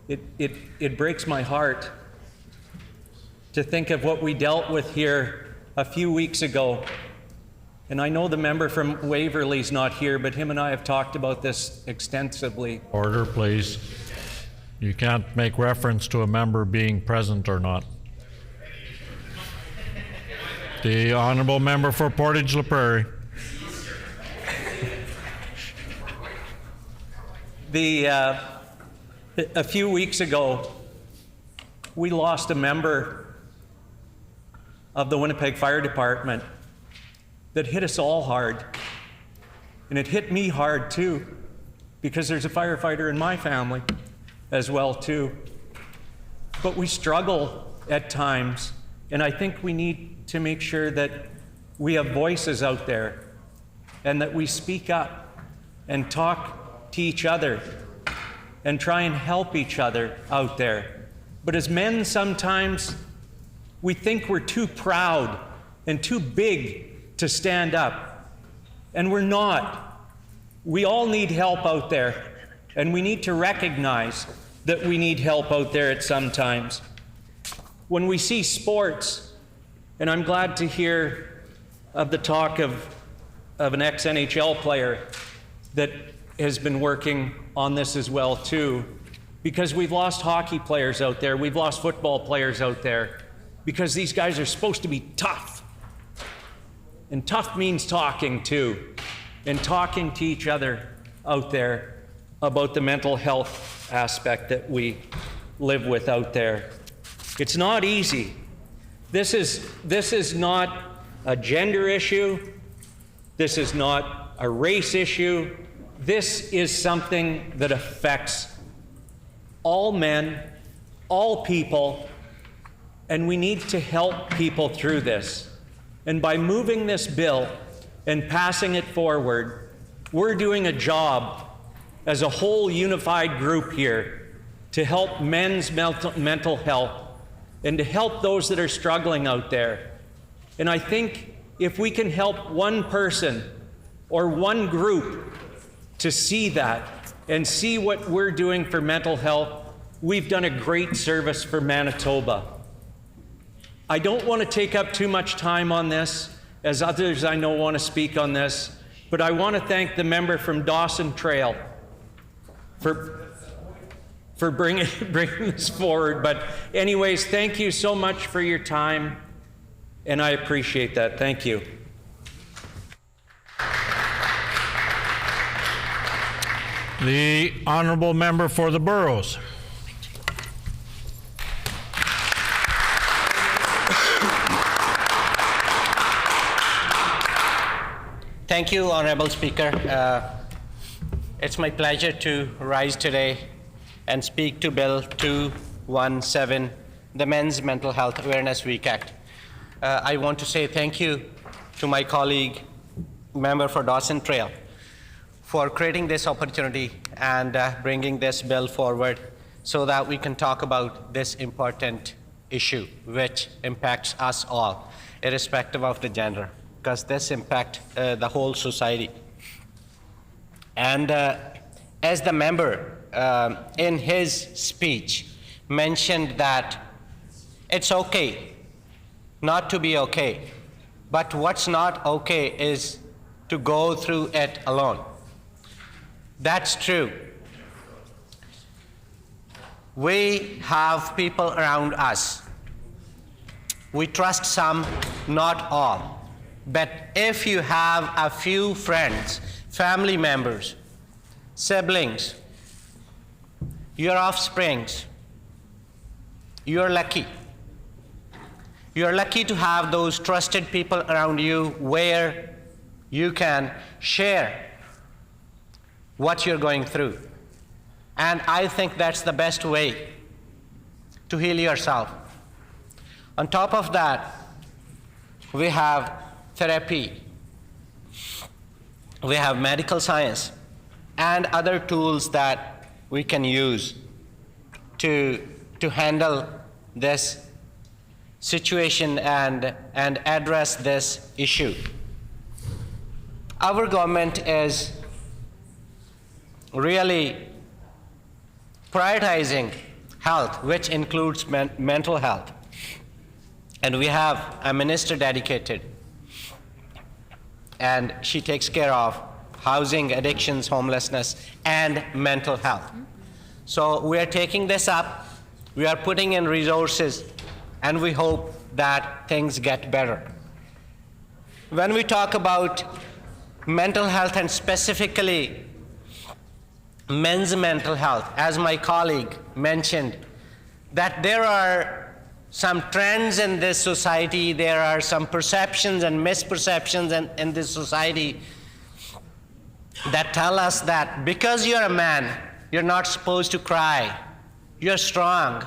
it breaks my heart to think of what we dealt with here a few weeks ago. And I know the member from Waverley's not here, but him and I have talked about this extensively. Order, please. You can't make reference to a member being present or not. The honourable member for Portage La Prairie. A few weeks ago, we lost a member of the Winnipeg Fire Department that hit us all hard. And it hit me hard too, because there's a firefighter in my family as well too. But we struggle at times, and I think we need to make sure that we have voices out there and that we speak up and talk to each other and try and help each other out there. But as men, sometimes we think we're too proud and too big to stand up, and we're not. We all need help out there, and we need to recognize that we need help out there at some times. When we see sports, and I'm glad to hear of the talk of an ex-NHL player that has been working on this as well too, because we've lost hockey players out there, we've lost football players out there, because these guys are supposed to be tough. And tough means talking too, and talking to each other out there about the mental health aspect that we live with out there. It's not easy. This is not a gender issue. This is not a race issue. This is something that affects all men, all people, and we need to help people through this. And by moving this bill and passing it forward, we're doing a job as a whole unified group here to help men's mental health and to help those that are struggling out there. And I think if we can help one person or one group to see that and see what we're doing for mental health, we've done a great service for Manitoba. I don't want to take up too much time on this, as others I know want to speak on this, but I want to thank the member from Dawson Trail for bringing this forward. But anyways, thank you so much for your time, and I appreciate that. Thank you. The honourable member for the Boroughs. Thank you, Honorable Speaker. It's my pleasure to rise today and speak to Bill 217, the Men's Mental Health Awareness Week Act. I want to say thank you to my colleague, member for Dawson Trail, for creating this opportunity and bringing this bill forward so that we can talk about this important issue, which impacts us all, irrespective of the gender, because this impacts the whole society. And as the member in his speech mentioned that it's okay not to be okay, but what's not okay is to go through it alone. That's true. We have people around us. We trust some, not all. But if you have a few friends, family members, siblings, your offsprings, you're lucky. You're lucky to have those trusted people around you where you can share what you're going through. And I think that's the best way to heal yourself. On top of that, we have therapy, we have medical science, and other tools that we can use to handle this situation and address this issue. Our government is really prioritizing health, which includes mental health. And we have a minister dedicated, and she takes care of housing, addictions, homelessness, and mental health. So we are taking this up, we are putting in resources, and we hope that things get better. When we talk about mental health, and specifically men's mental health, as my colleague mentioned, that there are some trends in this society, there are some perceptions and misperceptions in this society that tell us that because you're a man, you're not supposed to cry, you're strong.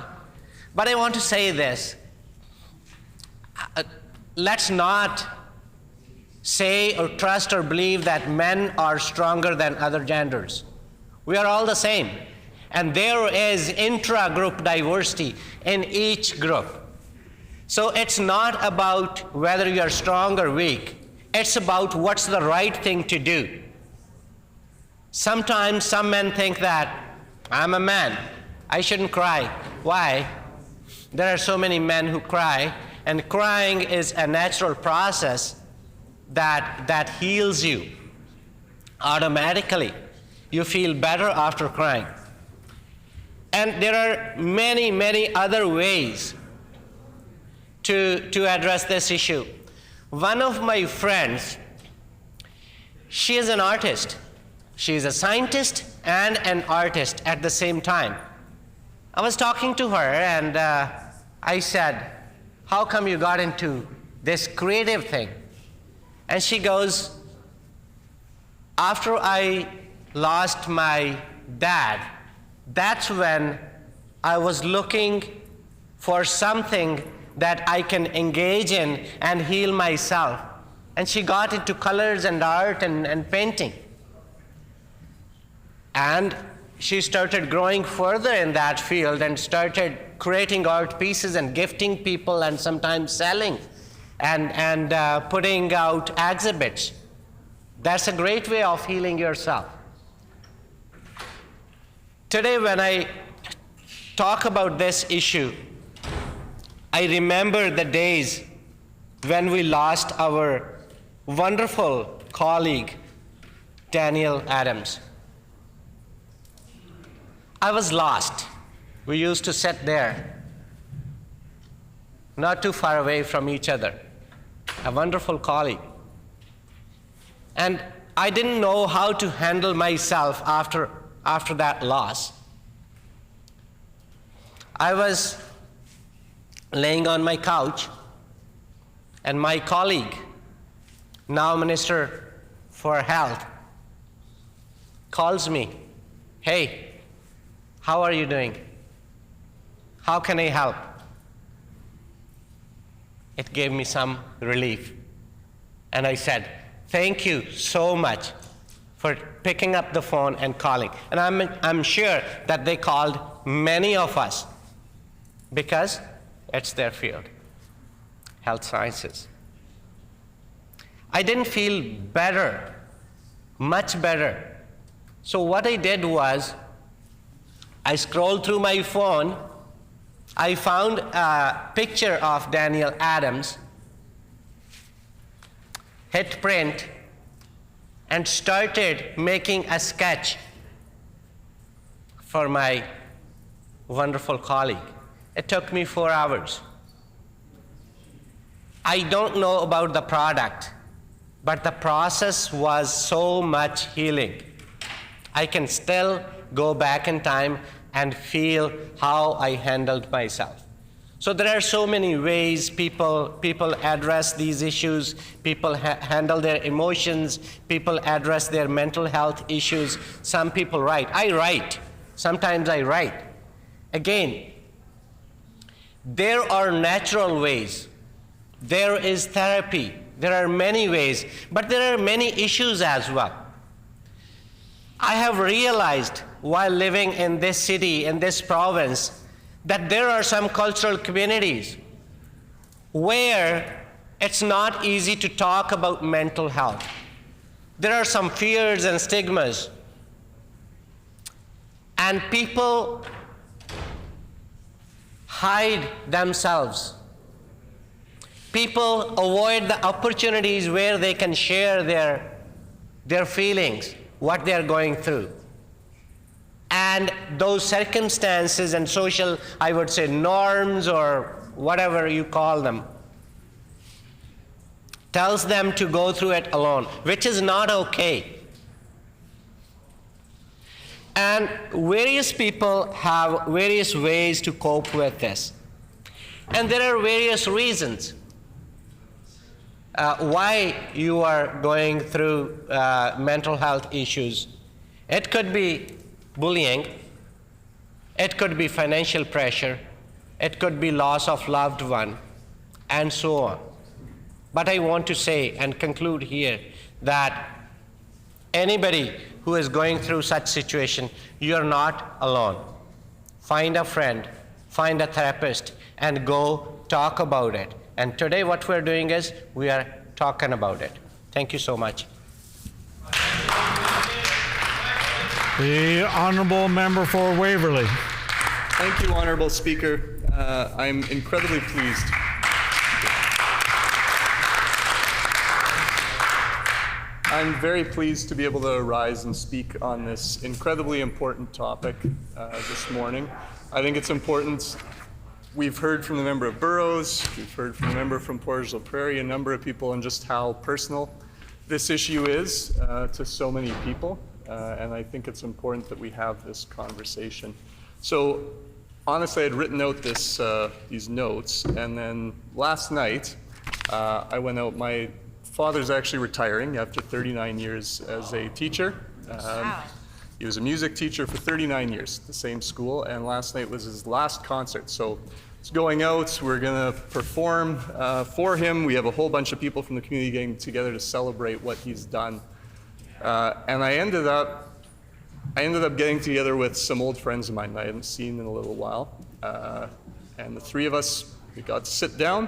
But I want to say this, let's not say or trust or believe that men are stronger than other genders. We are all the same. And there is intra-group diversity in each group. So it's not about whether you're strong or weak. It's about what's the right thing to do. Sometimes some men think that, I'm a man, I shouldn't cry. Why? There are so many men who cry, and crying is a natural process that heals you automatically. You feel better after crying. And there are many, many other ways to address this issue. One of my friends, she is an artist. She is a scientist and an artist at the same time. I was talking to her, and I said, how come you got into this creative thing? And she goes, after I lost my dad, that's when I was looking for something that I can engage in and heal myself. And she got into colors and art and painting. And she started growing further in that field and started creating art pieces and gifting people and sometimes selling and putting out exhibits. That's a great way of healing yourself. Today, when I talk about this issue, I remember the days when we lost our wonderful colleague, Daniel Adams. I was lost. We used to sit there, not too far away from each other, a wonderful colleague. And I didn't know how to handle myself after that loss. I was laying on my couch, and my colleague, now Minister for Health, calls me, hey, how are you doing? How can I help? It gave me some relief. And I said, thank you so much for picking up the phone and calling. And I'm sure that they called many of us because it's their field, health sciences. I didn't feel better, much better. So what I did was, I scrolled through my phone, I found a picture of Daniel Adams, hit print, and started making a sketch for my wonderful colleague. It took me 4 hours. I don't know about the product, but the process was so much healing. I can still go back in time and feel how I handled myself. So there are so many ways people address these issues, people handle their emotions, people address their mental health issues. Some people write. I write. Sometimes I write. Again, there are natural ways. There is therapy. There are many ways, but there are many issues as well. I have realized while living in this city, in this province, that there are some cultural communities where it's not easy to talk about mental health. There are some fears and stigmas, and people hide themselves. People avoid the opportunities where they can share their feelings, what they're going through. And those circumstances and social, I would say, norms or whatever you call them, tells them to go through it alone, which is not okay. And various people have various ways to cope with this. And there are various reasons why you are going through mental health issues. It could be bullying, it could be financial pressure, it could be loss of loved one, and so on. But I want to say and conclude here that anybody who is going through such situation, you're not alone. Find a friend, find a therapist, and go talk about it. And today what we're doing is we are talking about it. Thank you so much. The Honourable Member for Waverley. Thank you, Honourable Speaker. I'm incredibly pleased. I'm very pleased to be able to rise and speak on this incredibly important topic this morning. I think it's important. We've heard from the member of Burroughs, we've heard from the member from Port Prairie, a number of people, on just how personal this issue is to so many people. And I think it's important that we have this conversation. So honestly, I'd written out these notes, and then last night I went out. My father's actually retiring after 39 years as a teacher. Wow. He was a music teacher for 39 years at the same school, and last night was his last concert. So it's going out, we're gonna perform for him. We have a whole bunch of people from the community getting together to celebrate what he's done. And I ended up getting together with some old friends of mine that I hadn't seen in a little while. And the three of us, we got to sit down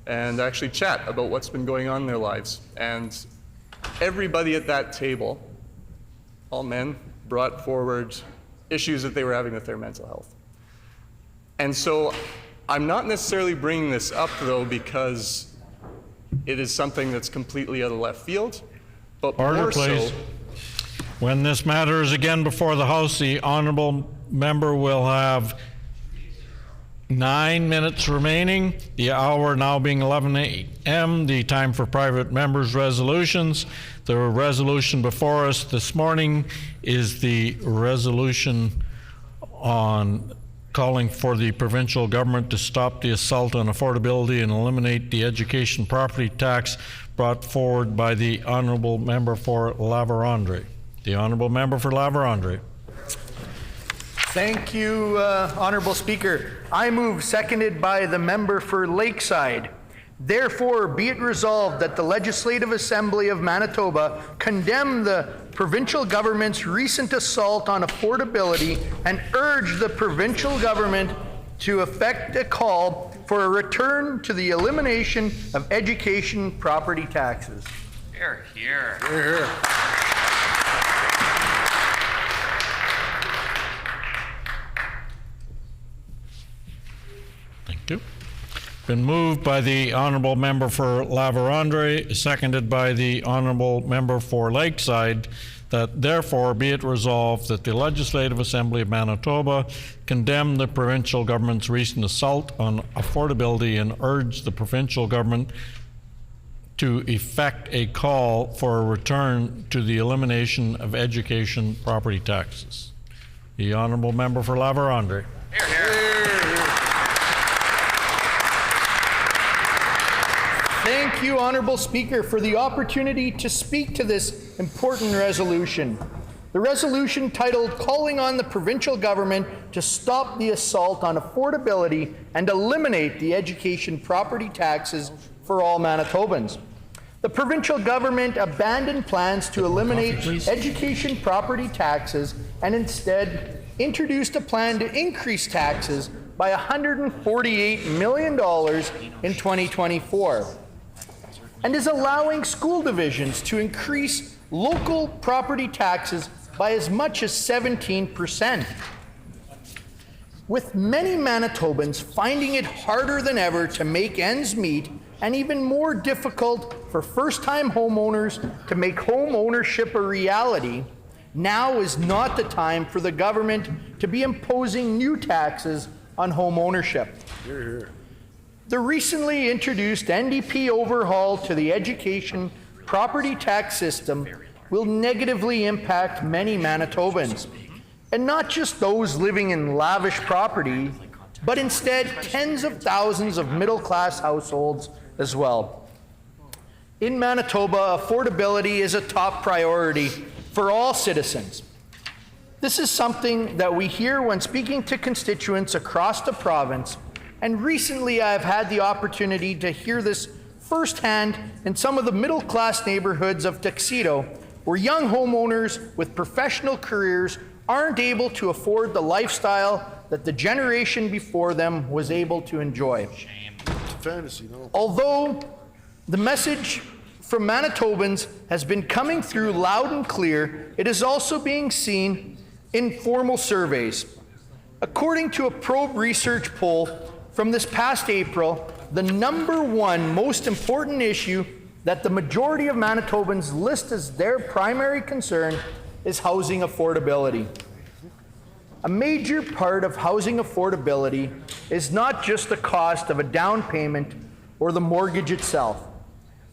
and actually chat about what's been going on in their lives. And everybody at that table, all men, brought forward issues that they were having with their mental health. And so I'm not necessarily bringing this up, though, because it is something that's completely out of left field, but Order, more please. so. When this matter is again before the House, the Honourable Member will have 9 minutes remaining, the hour now being 11 a.m., the time for private members' resolutions. The resolution before us this morning is the resolution on calling for the provincial government to stop the assault on affordability and eliminate the education property tax, brought forward by the Honourable Member for La Vérendrye. The Honourable Member for La Vérendrye. Thank you, Honourable Speaker. I move, seconded by the member for Lakeside. Therefore, be it resolved that the Legislative Assembly of Manitoba condemn the provincial government's recent assault on affordability and urge the provincial government to effect a call for a return to the elimination of education property taxes. Here, here. Here, here. Thank you. Been moved by the Honourable Member for La Vérendrye, seconded by the Honourable Member for Lakeside, that therefore be it resolved that the Legislative Assembly of Manitoba condemn the provincial government's recent assault on affordability and urge the provincial government to effect a call for a return to the elimination of education property taxes. The Honourable Member for La Vérendrye. Here, here. thank you, Honourable Speaker, for the opportunity to speak to this important resolution. The resolution titled Calling on the Provincial Government to Stop the Assault on Affordability and Eliminate the Education Property Taxes for All Manitobans. The provincial government abandoned plans to eliminate education property taxes and instead introduced a plan to increase taxes by $148 million in 2024, and is allowing school divisions to increase local property taxes by as much as 17%. With many Manitobans finding it harder than ever to make ends meet, and even more difficult for first-time homeowners to make home ownership a reality, now is not the time for the government to be imposing new taxes on home ownership. The recently introduced NDP overhaul to the education property tax system will negatively impact many Manitobans, and not just those living in lavish property, but instead tens of thousands of middle-class households as well. In Manitoba, affordability is a top priority for all citizens. This is something that we hear when speaking to constituents across the province, and recently I've had the opportunity to hear this firsthand in some of the middle-class neighborhoods of Tuxedo, where young homeowners with professional careers aren't able to afford the lifestyle that the generation before them was able to enjoy. Although the message from Manitobans has been coming through loud and clear, it is also being seen in formal surveys. According to a Probe Research poll from this past April, the #1 most important issue that the majority of Manitobans list as their primary concern is housing affordability. A major part of housing affordability is not just the cost of a down payment or the mortgage itself,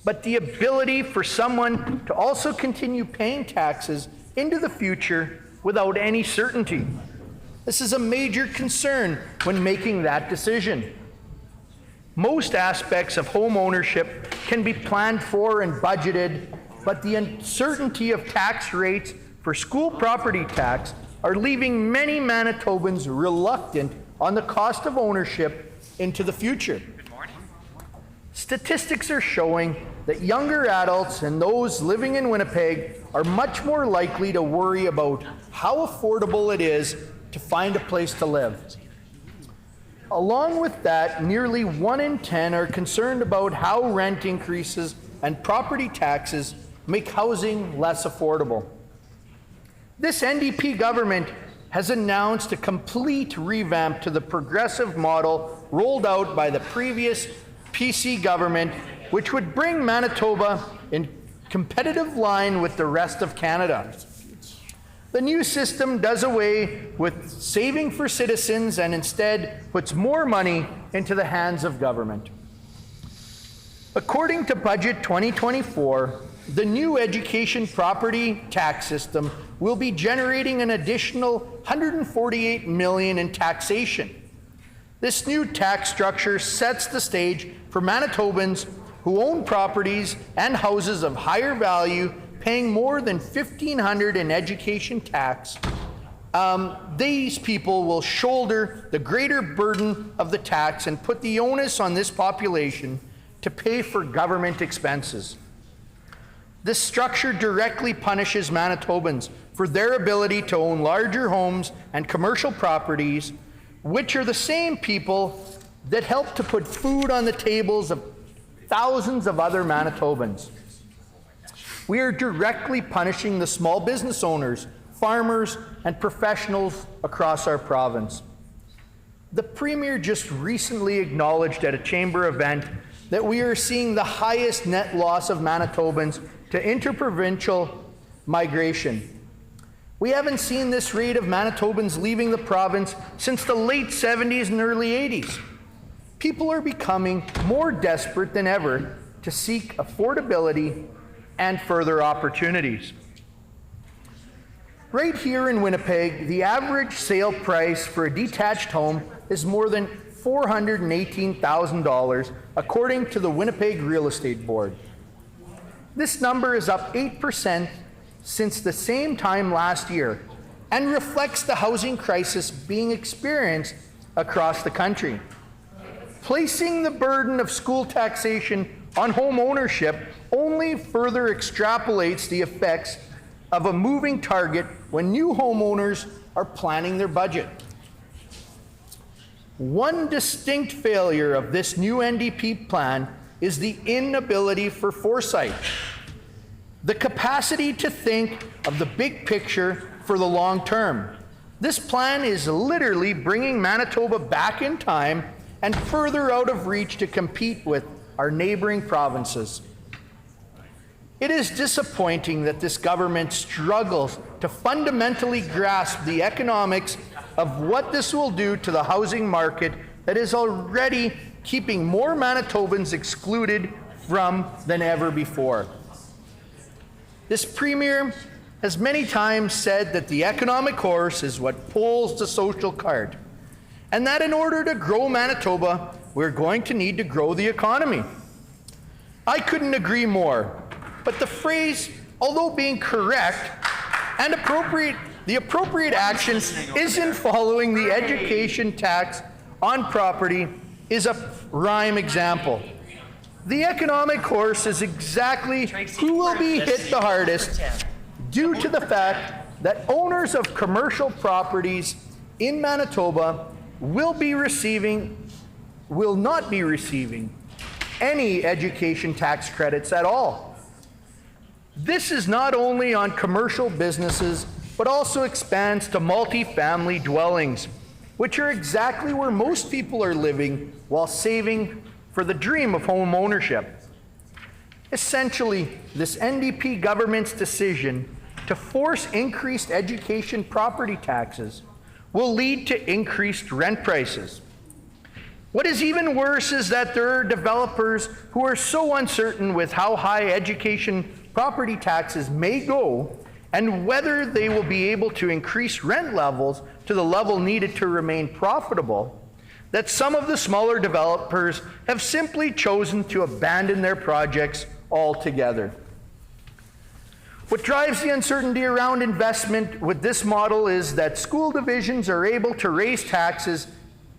but the ability for someone to also continue paying taxes into the future without any certainty. This is a major concern when making that decision. Most aspects of home ownership can be planned for and budgeted, but the uncertainty of tax rates for school property tax are leaving many Manitobans reluctant on the cost of ownership into the future. Statistics are showing that younger adults and those living in Winnipeg are much more likely to worry about how affordable it is to find a place to live. Along with that, nearly 1 in 10 are concerned about how rent increases and property taxes make housing less affordable. This NDP government has announced a complete revamp to the progressive model rolled out by the previous PC government, which would bring Manitoba in competitive line with the rest of Canada. The new system does away with saving for citizens and instead puts more money into the hands of government. According to Budget 2024, the new education property tax system will be generating an additional $148 million in taxation. This new tax structure sets the stage for Manitobans who own properties and houses of higher value, paying more than $1,500 in education tax. These people will shoulder the greater burden of the tax and put the onus on this population to pay for government expenses. This structure directly punishes Manitobans for their ability to own larger homes and commercial properties, which are the same people that help to put food on the tables of thousands of other Manitobans. We are directly punishing the small business owners, farmers, and professionals across our province. The Premier just recently acknowledged at a Chamber event that we are seeing the highest net loss of Manitobans to interprovincial migration. We haven't seen this rate of Manitobans leaving the province since the late 70s and early 80s. People are becoming more desperate than ever to seek affordability and further opportunities. Right here in Winnipeg, the average sale price for a detached home is more than $418,000, according to the Winnipeg Real Estate Board. This number is up 8% since the same time last year and reflects the housing crisis being experienced across the country. Placing the burden of school taxation on home ownership only further extrapolates the effects of a moving target when new homeowners are planning their budget. One distinct failure of this new NDP plan is the inability for foresight, the capacity to think of the big picture for the long term. This plan is literally bringing Manitoba back in time and further out of reach to compete with our neighboring provinces. It is disappointing that this government struggles to fundamentally grasp the economics of what this will do to the housing market that is already keeping more Manitobans excluded from than ever before. This Premier has many times said that the economic horse is what pulls the social cart, and that in order to grow Manitoba, we're going to need to grow the economy. I couldn't agree more, but the phrase, although being correct and appropriate, the appropriate action isn't following the education tax on property is a prime example. The economic horse is exactly who will be hit the hardest due to the fact that owners of commercial properties in Manitoba will not be receiving any education tax credits at all. This is not only on commercial businesses, but also expands to multi-family dwellings, which are exactly where most people are living while saving for the dream of home ownership. Essentially, this NDP government's decision to force increased education property taxes will lead to increased rent prices. What is even worse is that there are developers who are so uncertain with how high education property taxes may go and whether they will be able to increase rent levels to the level needed to remain profitable, that some of the smaller developers have simply chosen to abandon their projects altogether. What drives the uncertainty around investment with this model is that school divisions are able to raise taxes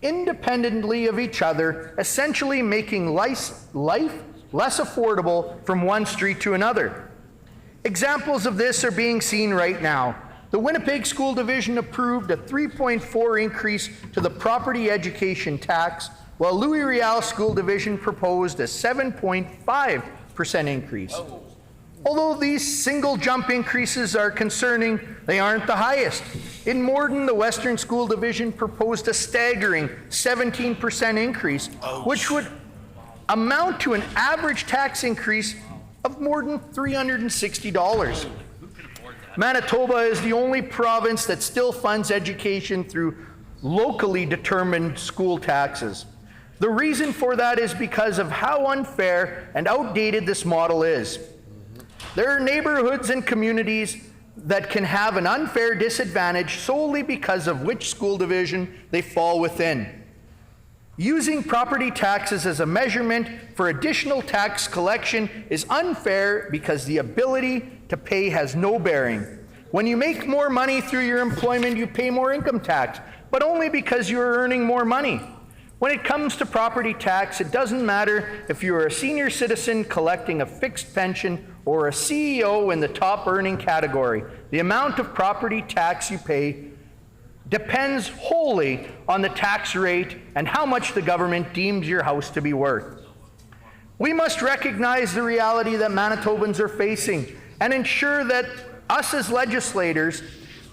independently of each other, essentially making life less affordable from one street to another. Examples of this are being seen right now. The Winnipeg School Division approved a 3.4% increase to the property education tax, while Louis Riel School Division proposed a 7.5% increase. Although these single jump increases are concerning, they aren't the highest. In Morden, the Western School Division proposed a staggering 17% increase, which would amount to an average tax increase of more than $360. Manitoba is the only province that still funds education through locally determined school taxes. The reason for that is because of how unfair and outdated this model is. There are neighborhoods and communities that can have an unfair disadvantage solely because of which school division they fall within. Using property taxes as a measurement for additional tax collection is unfair because the ability to pay has no bearing. When you make more money through your employment, you pay more income tax, but only because you are earning more money. When it comes to property tax, it doesn't matter if you are a senior citizen collecting a fixed pension or a CEO in the top earning category. The amount of property tax you pay depends wholly on the tax rate and how much the government deems your house to be worth. We must recognize the reality that Manitobans are facing and ensure that us as legislators,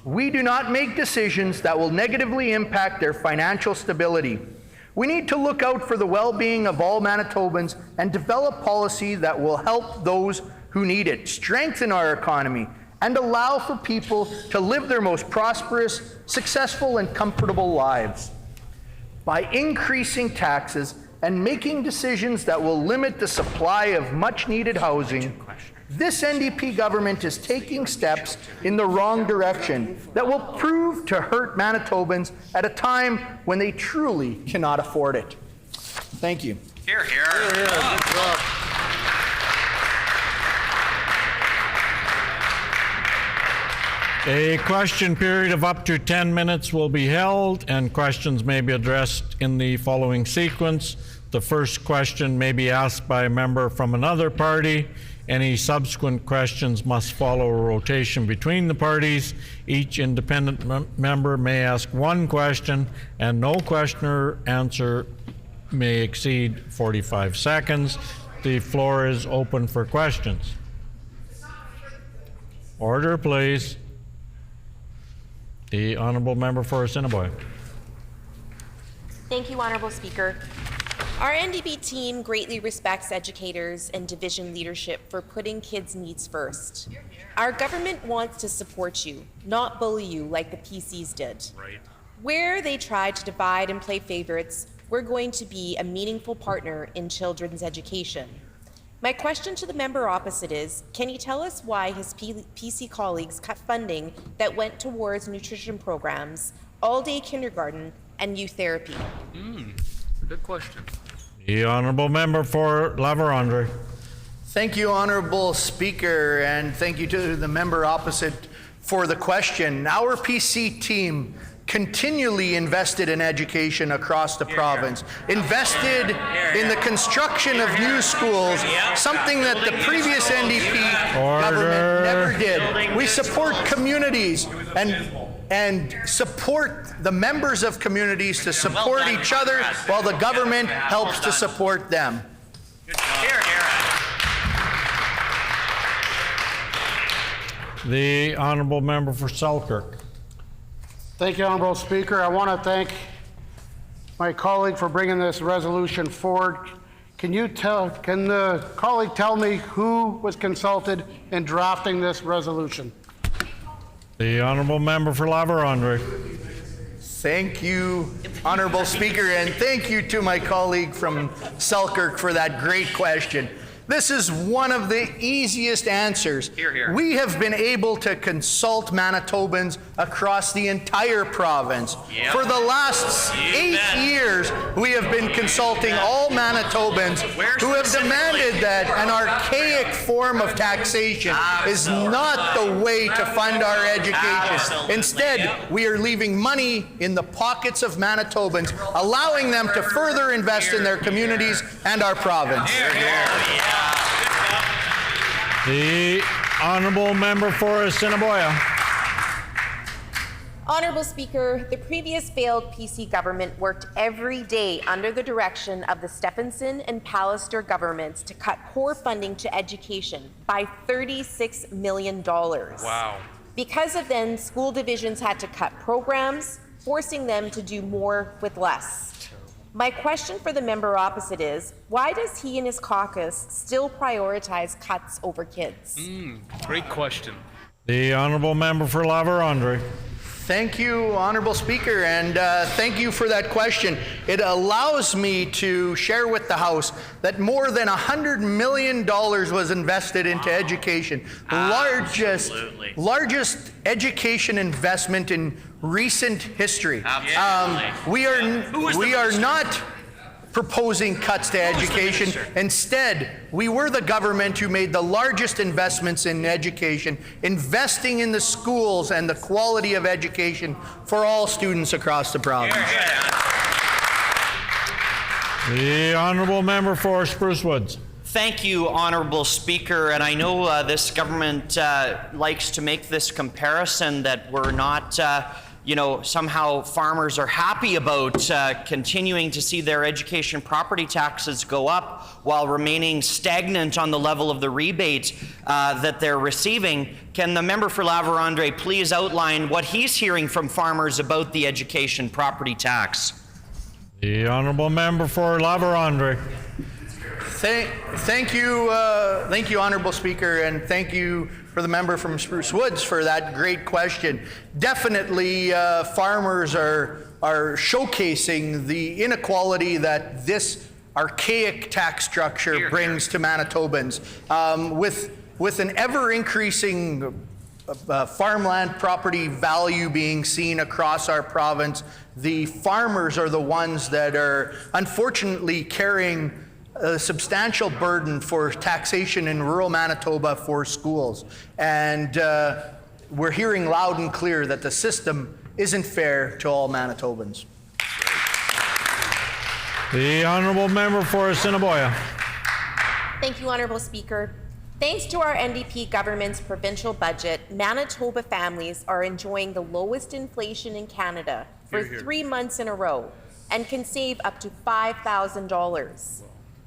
we do not make decisions that will negatively impact their financial stability. We need to look out for the well-being of all Manitobans and develop policy that will help those who need it, strengthen our economy, and allow for people to live their most prosperous, successful, and comfortable lives. By increasing taxes and making decisions that will limit the supply of much-needed housing, This NDP government is taking steps in the wrong direction that will prove to hurt Manitobans at a time when they truly cannot afford it. Thank you. Here, here. A question period of up to 10 minutes will be held, and questions may be addressed in the following sequence. The first question may be asked by a member from another party. Any subsequent questions must follow a rotation between the parties. Each independent member may ask one question, and no question or answer may exceed 45 seconds. The floor is open for questions. Order, please. The honourable member for Assiniboia. Thank you, Honourable Speaker. Our NDP team greatly respects educators and division leadership for putting kids' needs first. Our government wants to support you, not bully you like the PCs did. Right. Where they try to divide and play favorites, we're going to be a meaningful partner in children's education. My question to the member opposite is, can you tell us why his PC colleagues cut funding that went towards nutrition programs, all-day kindergarten, and youth therapy? Good question. The honourable member for La Vérendrye. Thank you, Honourable Speaker, and thank you to the member opposite for the question. Our PC team continually invested in education across the province, invested in the construction of new schools, something that the previous NDP government never did. We support communities and support the members of communities to support each other while the government helps to support them. The honourable member for Selkirk. Thank you, Honourable Speaker. I want to thank my colleague for bringing this resolution forward. Can the colleague tell me who was consulted in drafting this resolution? The honourable member for La Vérendrye. Thank you, Honourable Speaker, and thank you to my colleague from Selkirk for that great question. This is one of the easiest answers. We have been able to consult Manitobans across the entire province. For the last 8 years, we have been consulting all Manitobans who have demanded that an archaic form of taxation is not the way to fund our education. Instead, we are leaving money in the pockets of Manitobans, allowing them to further invest in their communities and our province. The honourable member for Assiniboia. Honourable Speaker, the previous failed PC government worked every day under the direction of the Stephenson and Pallister governments to cut core funding to education by $36 million. Wow. Because of them, school divisions had to cut programs, forcing them to do more with less. My question for the member opposite is, why does he and his caucus still prioritize cuts over kids? Great question. The honourable member for La Vérendrye. Thank you, Honourable Speaker, and thank you for that question. It allows me to share with the House that more than $100 million was invested into education. The largest education investment in recent history. We are not proposing cuts to education. Instead, we were the government who made the largest investments in education, investing in the schools and the quality of education for all students across the province. The honourable member for Spruce Woods. Thank you, Honourable Speaker. And I know this government likes to make this comparison that we're not somehow farmers are happy about continuing to see their education property taxes go up while remaining stagnant on the level of the rebate that they're receiving. Can the member for La Vérendrye please outline what he's hearing from farmers about the education property tax? The honourable member for La Vérendrye. Thank you, Honourable Speaker, and thank you for the member from Spruce Woods for that great question. Definitely, farmers are showcasing the inequality that this archaic tax structure brings to Manitobans. With with an ever-increasing farmland property value being seen across our province, the farmers are the ones that are unfortunately carrying a substantial burden for taxation in rural Manitoba for schools. And we're hearing loud and clear that the system isn't fair to all Manitobans. The honourable member for Assiniboia. Thank you, Honourable Speaker. Thanks to our NDP government's provincial budget, Manitoba families are enjoying the lowest inflation in Canada for 3 months in a row and can save up to $5,000.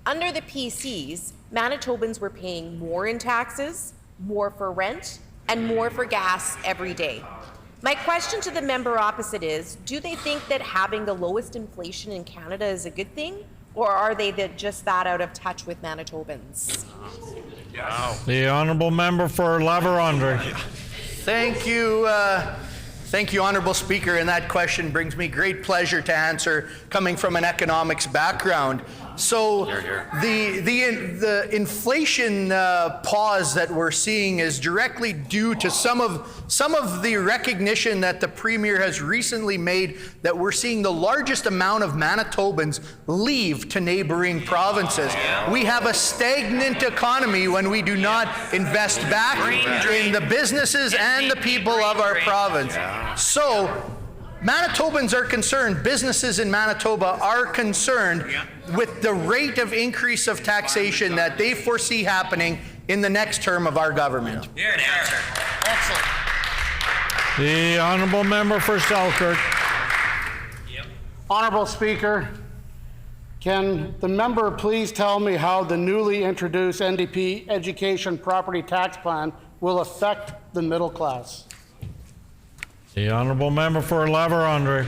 Under the PCs, Manitobans were paying more in taxes, more for rent, and more for gas every day. My question to the member opposite is, do they think that having the lowest inflation in Canada is a good thing? Or are they just that out of touch with Manitobans? The honourable member for La Vérendrye. Thank you. Thank you, Honourable Speaker, and that question brings me great pleasure to answer, coming from an economics background. So the inflation pause that we're seeing is directly due to some of the recognition that the Premier has recently made that we're seeing the largest amount of Manitobans leave to neighboring provinces. We have a stagnant economy when we do not invest back in the businesses and the people of our province. So Manitobans are concerned, businesses in Manitoba are concerned with the rate of increase of taxation that they foresee happening in the next term of our government. Excellent. The honourable member for Selkirk. Honourable Speaker, can the member please tell me how the newly introduced NDP education property tax plan will affect the middle class? The honourable member for La Vérendrye.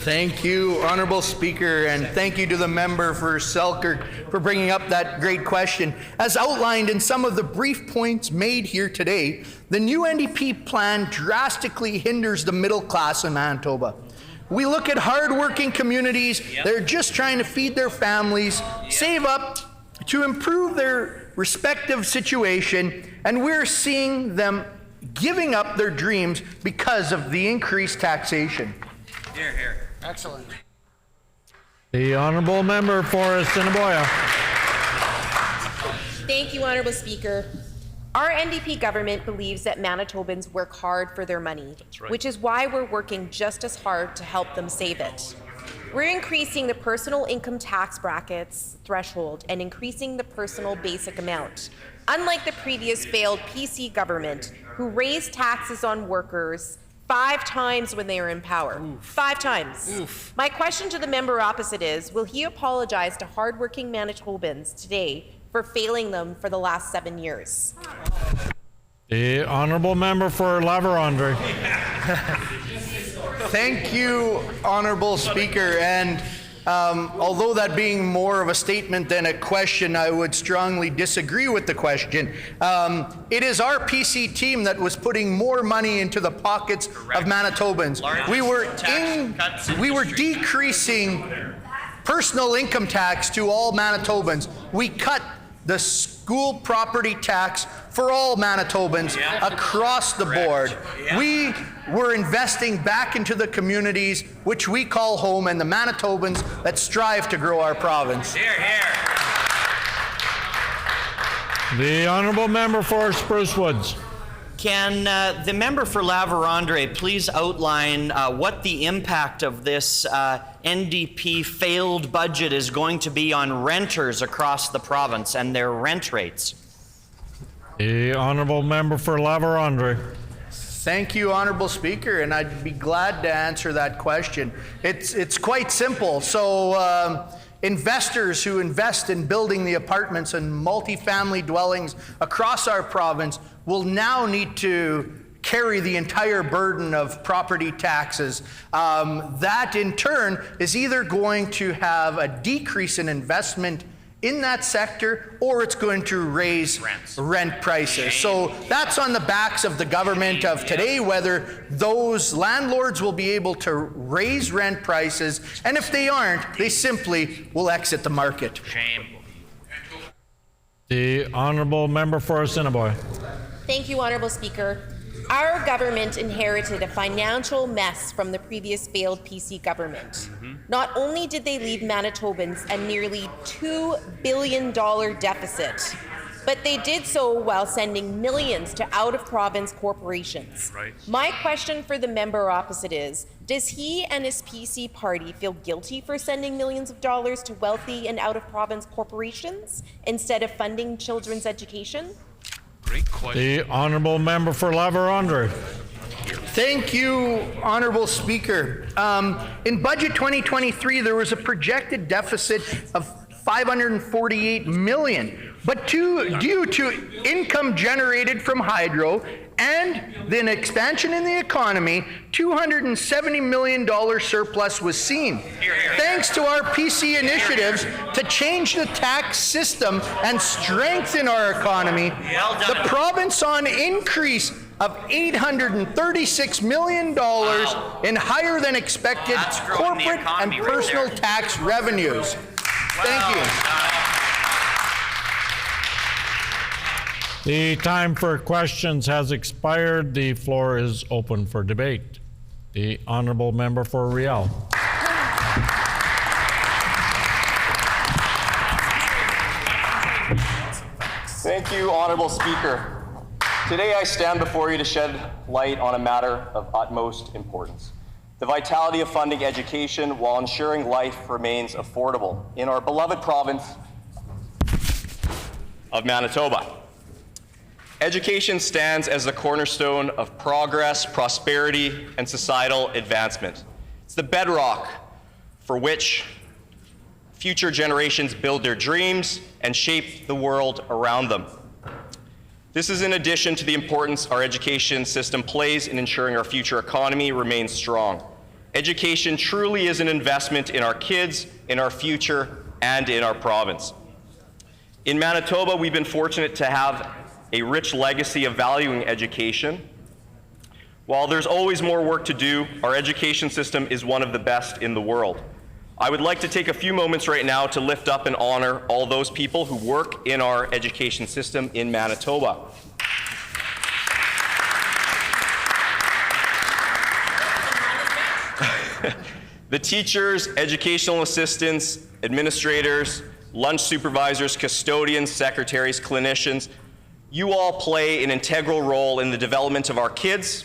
Thank you, Honourable Speaker, and thank you to the member for Selkirk for bringing up that great question. As outlined in some of the brief points made here today, the new NDP plan drastically hinders the middle class in Manitoba. We look at hard-working communities, they're just trying to feed their families, save up to improve their respective situation, and we're seeing them giving up their dreams because of the increased taxation. Here, here. Excellent. The honourable member for Assiniboia. Thank you, Honourable Speaker. Our NDP government believes that Manitobans work hard for their money, which is why we're working just as hard to help them save it. We're increasing the personal income tax brackets threshold and increasing the personal basic amount. Unlike the previous failed PC government, who raised taxes on workers 5 times when they were in power. 5 times. Oof. My question to the member opposite is, will he apologize to hardworking Manitobans today for failing them for the last 7 years? The honourable member for La Vérendrye. Thank you, Honourable Speaker, and although that being more of a statement than a question, I would strongly disagree with the question. It is our PC team that was putting more money into the pockets of Manitobans. We were decreasing personal income tax to all Manitobans. We cut the school property tax for all Manitobans across the board. We were investing back into the communities which we call home and the Manitobans that strive to grow our province. Here, here. The honourable member for Spruce Woods. Can the member for La Vérendrye please outline what the impact of this NDP failed budget is going to be on renters across the province and their rent rates? The honourable member for La Vérendrye. Thank you, Honourable Speaker, and I'd be glad to answer that question. It's quite simple. So investors who invest in building the apartments and multifamily dwellings across our province will now need to carry the entire burden of property taxes. That in turn is either going to have a decrease in investment in that sector, or it's going to raise rent prices. So that's on the backs of the government of today, whether those landlords will be able to raise rent prices, and if they aren't, they simply will exit the market. Shame. The honourable member for Assiniboia. Thank you, Honourable Speaker. Our government inherited a financial mess from the previous failed PC government. Not only did they leave Manitobans a nearly $2 billion deficit, but they did so while sending millions to out-of-province corporations. Right. My question for the member opposite is, does he and his PC party feel guilty for sending millions of dollars to wealthy and out-of-province corporations instead of funding children's education? Great question. The honourable member for La Vérendrye. Thank you, Honorable Speaker. In Budget 2023, there was a projected deficit of $548 million, but due to income generated from hydro and the expansion in the economy, $270 million surplus was seen. Thanks to our PC initiatives to change the tax system and strengthen our economy, the province saw an increase of $836 million in higher than expected corporate and personal tax revenues. Thank you. The time for questions has expired. The floor is open for debate. The honourable member for Riel. Thank you, Honourable Speaker. Today I stand before you to shed light on a matter of utmost importance: the vitality of funding education while ensuring life remains affordable in our beloved province of Manitoba. Education stands as the cornerstone of progress, prosperity, and societal advancement. It's the bedrock for which future generations build their dreams and shape the world around them. This is in addition to the importance our education system plays in ensuring our future economy remains strong. Education truly is an investment in our kids, in our future, and in our province. In Manitoba, we've been fortunate to have a rich legacy of valuing education. While there's always more work to do, our education system is one of the best in the world. I would like to take a few moments right now to lift up and honor all those people who work in our education system in Manitoba. The teachers, educational assistants, administrators, lunch supervisors, custodians, secretaries, clinicians, you all play an integral role in the development of our kids,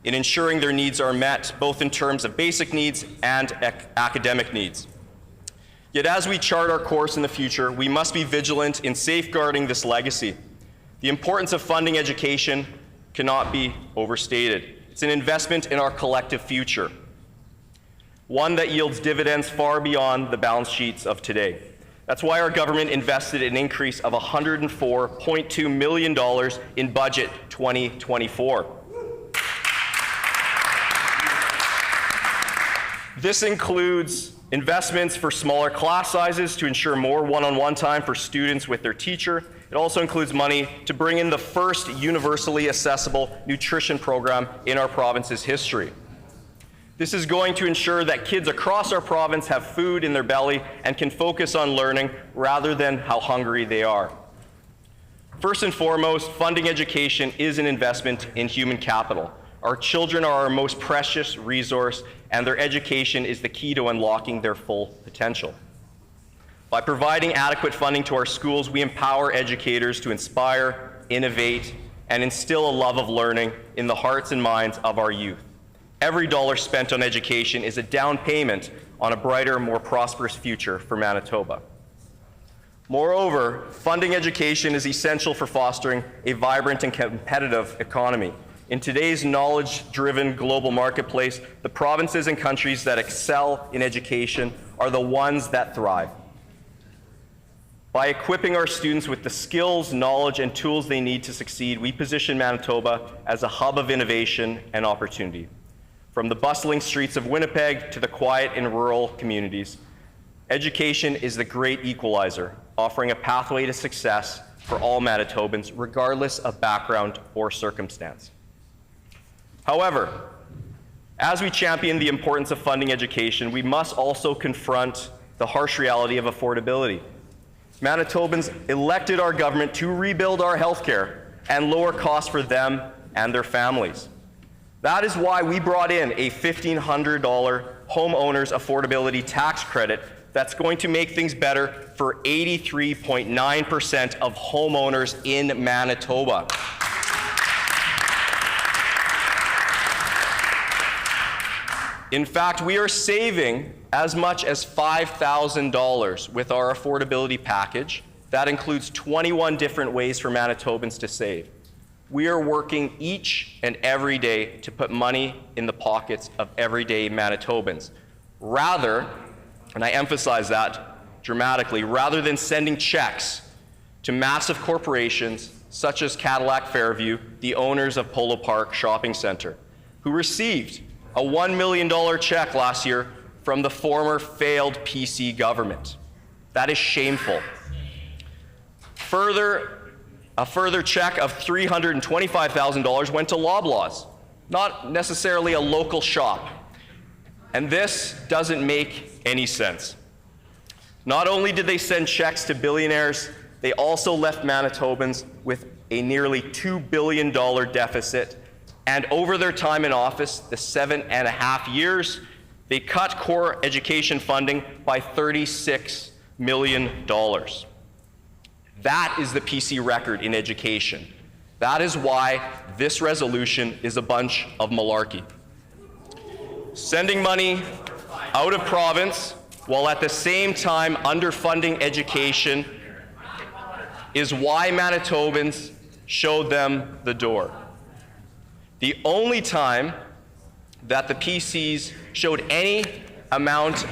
in ensuring their needs are met, both in terms of basic needs and academic needs. Yet as we chart our course in the future, we must be vigilant in safeguarding this legacy. The importance of funding education cannot be overstated. It's an investment in our collective future, one that yields dividends far beyond the balance sheets of today. That's why our government invested an increase of $104.2 million in Budget 2024. This includes investments for smaller class sizes to ensure more one-on-one time for students with their teacher. It also includes money to bring in the first universally accessible nutrition program in our province's history. This is going to ensure that kids across our province have food in their belly and can focus on learning rather than how hungry they are. First and foremost, funding education is an investment in human capital. Our children are our most precious resource, and their education is the key to unlocking their full potential. By providing adequate funding to our schools, we empower educators to inspire, innovate, and instill a love of learning in the hearts and minds of our youth. Every dollar spent on education is a down payment on a brighter, more prosperous future for Manitoba. Moreover, funding education is essential for fostering a vibrant and competitive economy. In today's knowledge-driven global marketplace, the provinces and countries that excel in education are the ones that thrive. By equipping our students with the skills, knowledge, and tools they need to succeed, we position Manitoba as a hub of innovation and opportunity. From the bustling streets of Winnipeg to the quiet and rural communities, education is the great equalizer, offering a pathway to success for all Manitobans, regardless of background or circumstance. However, as we champion the importance of funding education, we must also confront the harsh reality of affordability. Manitobans elected our government to rebuild our healthcare and lower costs for them and their families. That is why we brought in a $1,500 homeowners affordability tax credit that's going to make things better for 83.9% of homeowners in Manitoba. In fact, we are saving as much as $5,000 with our affordability package. That includes 21 different ways for Manitobans to save. We are working each and every day to put money in the pockets of everyday Manitobans. Rather, and I emphasize that dramatically, rather than sending checks to massive corporations such as Cadillac Fairview, the owners of Polo Park Shopping Centre, who received a $1 million check last year from the former failed PC government. That is shameful. A further check of $325,000 went to Loblaws, not necessarily a local shop. And this doesn't make any sense. Not only did they send checks to billionaires, they also left Manitobans with a nearly $2 billion deficit. And over their time in office, the 7.5 years, they cut core education funding by $36 million. That is the PC record in education. That is why this resolution is a bunch of malarkey. Sending money out of province while at the same time underfunding education is why Manitobans showed them the door. The only time that the PCs showed any amount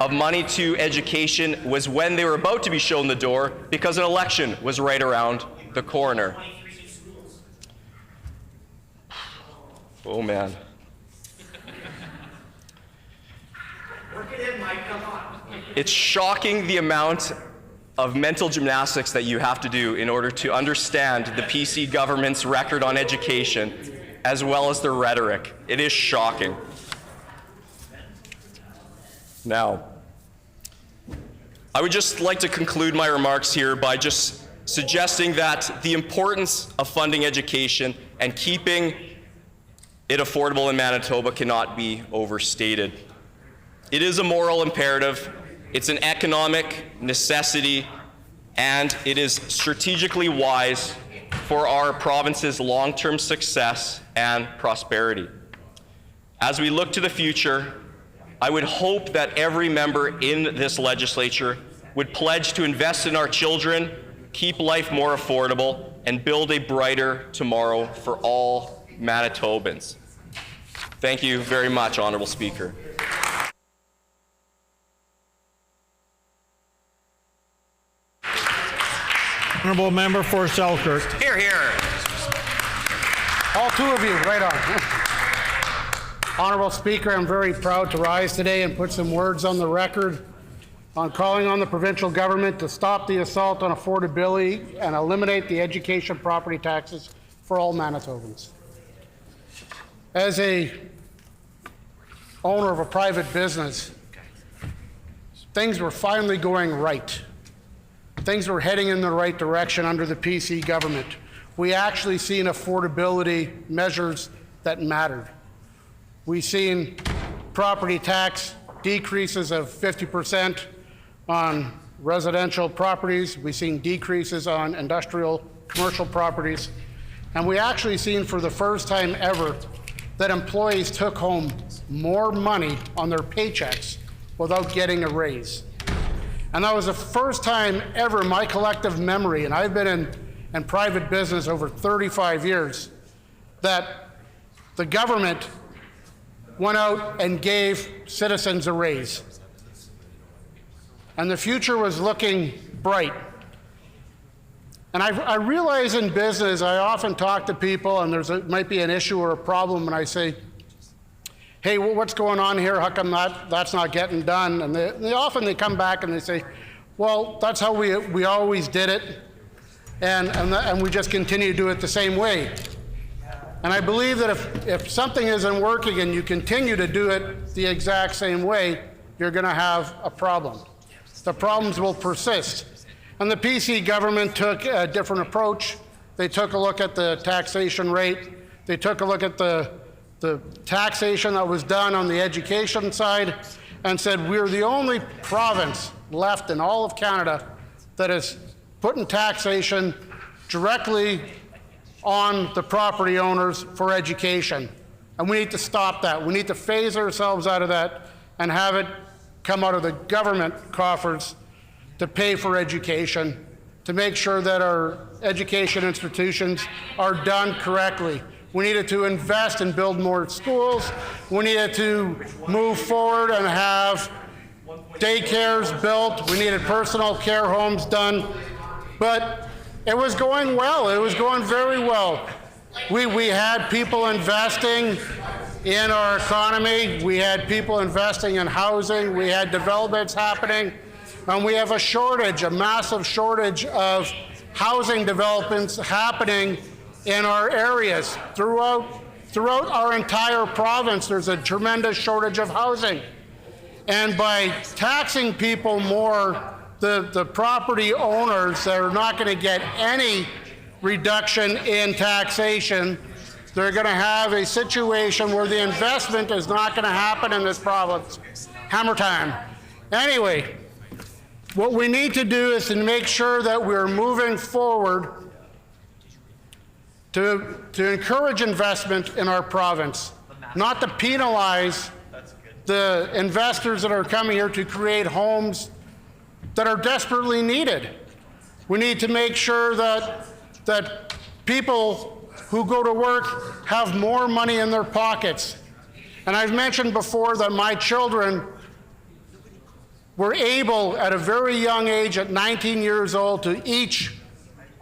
of money to education was when they were about to be shown the door because an election was right around the corner. Oh man. It's shocking the amount of mental gymnastics that you have to do in order to understand the PC government's record on education, as well as their rhetoric. It is shocking. Now, I would just like to conclude my remarks here by just suggesting that the importance of funding education and keeping it affordable in Manitoba cannot be overstated. It is a moral imperative, it's an economic necessity, and it is strategically wise for our province's long-term success and prosperity. As we look to the future, I would hope that every member in this legislature would pledge to invest in our children, keep life more affordable, and build a brighter tomorrow for all Manitobans. Thank you very much, Honourable Speaker. Honourable Member for Selkirk. Here, here. All two of you, right on. Honorable Speaker, I'm very proud to rise today and put some words on the record on calling on the provincial government to stop the assault on affordability and eliminate the education property taxes for all Manitobans. As a owner of a private business, things were finally going right. Things were heading in the right direction under the PC government. We actually seen affordability measures that mattered. We've seen property tax decreases of 50% on residential properties. We've seen decreases on industrial, commercial properties. And we actually seen for the first time ever that employees took home more money on their paychecks without getting a raise. And that was the first time ever in my collective memory, and I've been in private business over 35 years, that the government went out and gave citizens a raise. And the future was looking bright. And I realize in business, I often talk to people and might be an issue or a problem, and I say, hey, well, what's going on here? How come that's not getting done? And they often come back and they say, well, that's how we always did it, and we just continue to do it the same way. And I believe that if something isn't working and you continue to do it the exact same way, you're going to have a problem. The problems will persist. And the PC government took a different approach. They took a look at the taxation rate. They took a look at the taxation that was done on the education side and said, we're the only province left in all of Canada that is putting taxation directly on the property owners for education. And we need to stop that. We need to phase ourselves out of that and have it come out of the government coffers to pay for education, to make sure that our education institutions are done correctly. We needed to invest and build more schools. We needed to move forward and have daycares built. We needed personal care homes done. But it was going well. It was going very well. We had people investing in our economy. We had people investing in housing. We had developments happening. And we have a shortage, a massive shortage of housing developments happening in our areas. Throughout our entire province, there's a tremendous shortage of housing. And by taxing people more, the property owners that are not going to get any reduction in taxation, they're going to have a situation where the investment is not going to happen in this province. Hammer time. Anyway, what we need to do is to make sure that we're moving forward to encourage investment in our province, not to penalize the investors that are coming here to create homes that are desperately needed. We need to make sure that people who go to work have more money in their pockets. And I've mentioned before that my children were able, at a very young age, at 19 years old, to each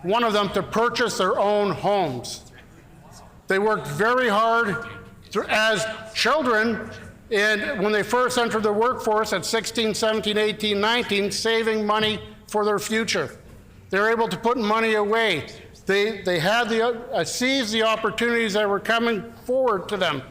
one of them to purchase their own homes. They worked very hard as children when they first entered the workforce at 16, 17, 18, 19, saving money for their future. They were able to put money away. They had seized the opportunities that were coming forward to them.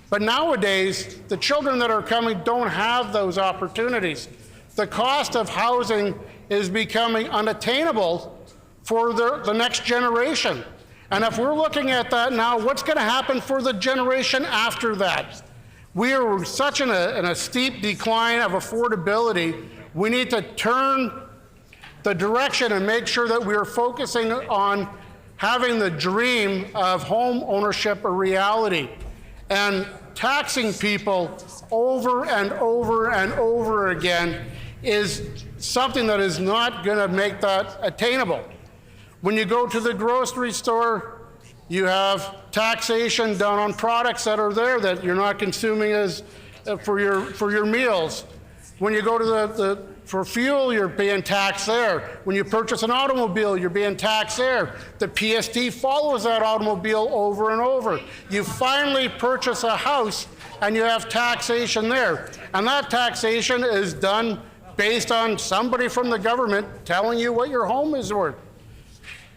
But nowadays, the children that are coming don't have those opportunities. The cost of housing is becoming unattainable for the next generation. And if we're looking at that now, what's going to happen for the generation after that? We are such in a steep decline of affordability. We need to turn the direction and make sure that we are focusing on having the dream of home ownership a reality. And taxing people over and over and over again is something that is not going to make that attainable. When you go to the grocery store, you have taxation done on products that are there that you're not consuming as for your meals. When you go to for fuel, you're being taxed there. When you purchase an automobile, you're being taxed there. The PST follows that automobile over and over. You finally purchase a house and you have taxation there. And that taxation is done based on somebody from the government telling you what your home is worth.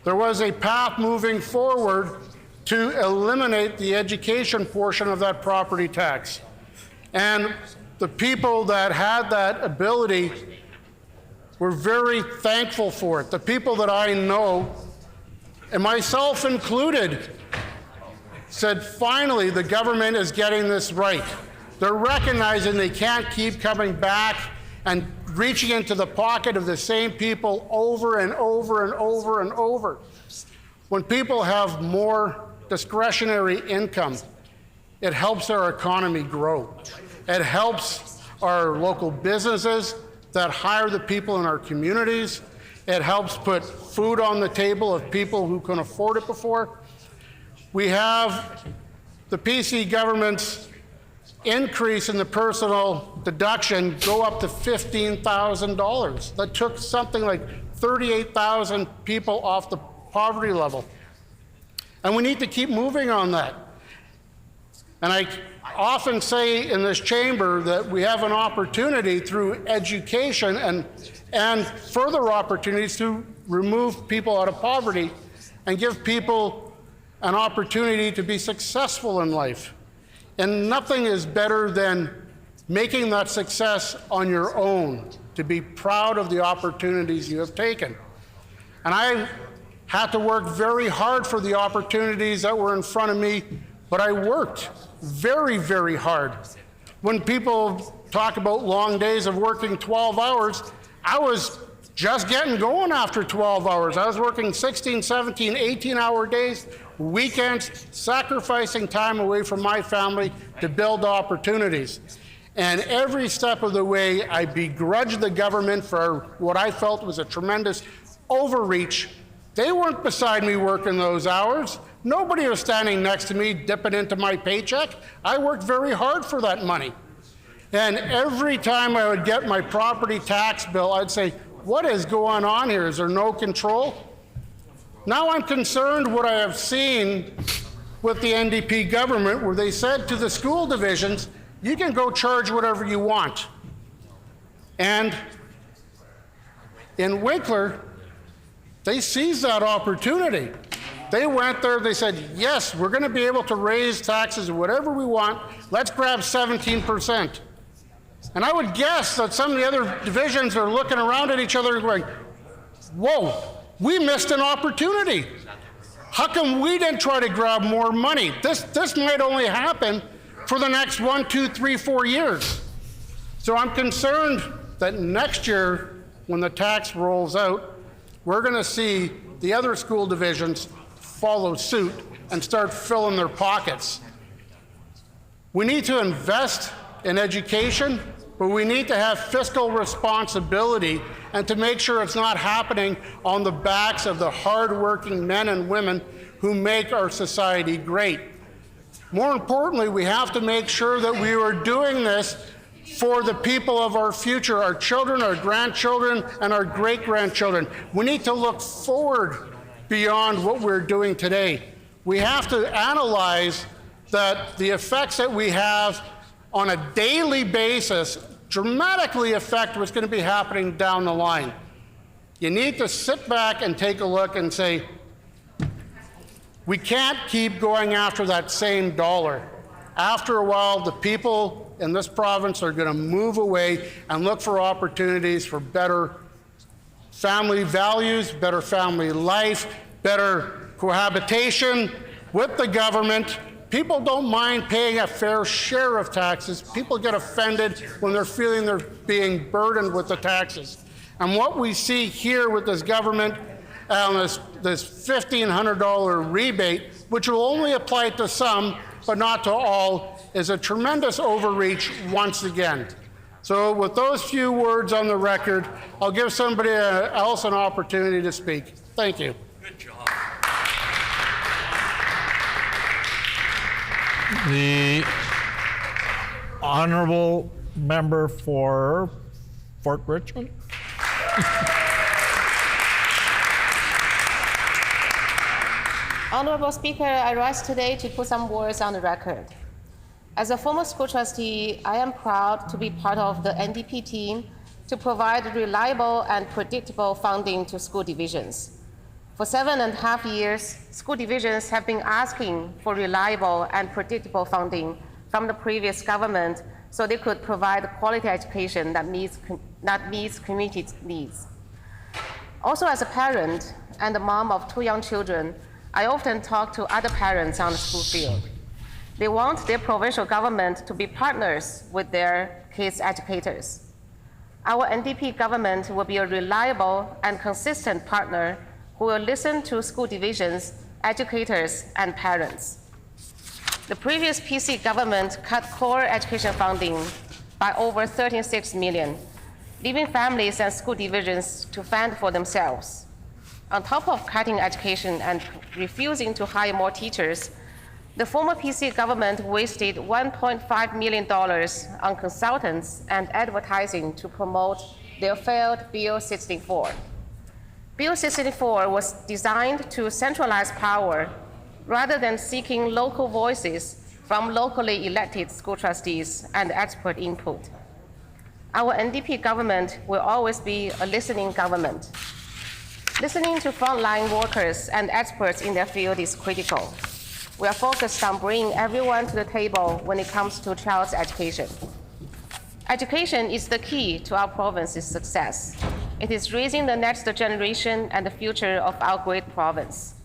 There was a path moving forward to eliminate the education portion of that property tax. And the people that had that ability were very thankful for it. The people that I know, and myself included, said, finally, the government is getting this right. They're recognizing they can't keep coming back and reaching into the pocket of the same people over and over and over and over. When people have more discretionary income, it helps our economy grow. It helps our local businesses that hire the people in our communities. It helps put food on the table of people who can afford it before. We have the PC government's increase in the personal deduction go up to $15,000. That took something like 38,000 people off the poverty level. And we need to keep moving on that. And I often say in this chamber that we have an opportunity through education and further opportunities to remove people out of poverty and give people an opportunity to be successful in life. And nothing is better than making that success on your own, to be proud of the opportunities you have taken. And I had to work very hard for the opportunities that were in front of me, but I worked very, very hard. When people talk about long days of working 12 hours, I was just getting going after 12 hours. I was working 16, 17, 18-hour days, weekends, sacrificing time away from my family to build opportunities. And every step of the way, I begrudged the government for what I felt was a tremendous overreach. They weren't beside me working those hours. Nobody was standing next to me dipping into my paycheck. I worked very hard for that money. And every time I would get my property tax bill, I'd say, what is going on here? Is there no control? Now I'm concerned what I have seen with the NDP government, where they said to the school divisions, you can go charge whatever you want. And in Winkler, they seized that opportunity. They went there, they said, yes, we're going to be able to raise taxes whatever we want. Let's grab 17%. And I would guess that some of the other divisions are looking around at each other and going, whoa, we missed an opportunity. How come we didn't try to grab more money? This might only happen for the next 1, 2, 3, 4 years. So I'm concerned that next year, when the tax rolls out, we're going to see the other school divisions follow suit and start filling their pockets. We need to invest in education, but we need to have fiscal responsibility and to make sure it's not happening on the backs of the hardworking men and women who make our society great. More importantly, we have to make sure that we are doing this for the people of our future, our children, our grandchildren, and our great-grandchildren. We need to look forward beyond what we're doing today. We have to analyze that the effects that we have on a daily basis dramatically affect what's going to be happening down the line. You need to sit back and take a look and say, we can't keep going after that same dollar. After a while, the people in this province are going to move away and look for opportunities for better family values, better family life, better cohabitation with the government. People don't mind paying a fair share of taxes. People get offended when they're feeling they're being burdened with the taxes. And what we see here with this government and this $1,500 rebate, which will only apply to some, but not to all, is a tremendous overreach once again. So with those few words on the record, I'll give somebody else an opportunity to speak. Thank you. Good job. The honourable member for Fort Richmond. Honourable Speaker, I rise today to put some words on the record. As a former school trustee, I am proud to be part of the NDP team to provide reliable and predictable funding to school divisions. For 7.5 years, school divisions have been asking for reliable and predictable funding from the previous government so they could provide quality education that meets community needs. Also, as a parent and a mom of 2 young children, I often talk to other parents on the school field. They want their provincial government to be partners with their kids' educators. Our NDP government will be a reliable and consistent partner who will listen to school divisions, educators, and parents. The previous PC government cut core education funding by over $36 million, leaving families and school divisions to fend for themselves. On top of cutting education and refusing to hire more teachers, the former PC government wasted $1.5 million on consultants and advertising to promote their failed Bill 64. Bill 64 was designed to centralize power rather than seeking local voices from locally elected school trustees and expert input. Our NDP government will always be a listening government. Listening to frontline workers and experts in their field is critical. We are focused on bringing everyone to the table when it comes to child's education. Education is the key to our province's success. It is raising the next generation and the future of our great province.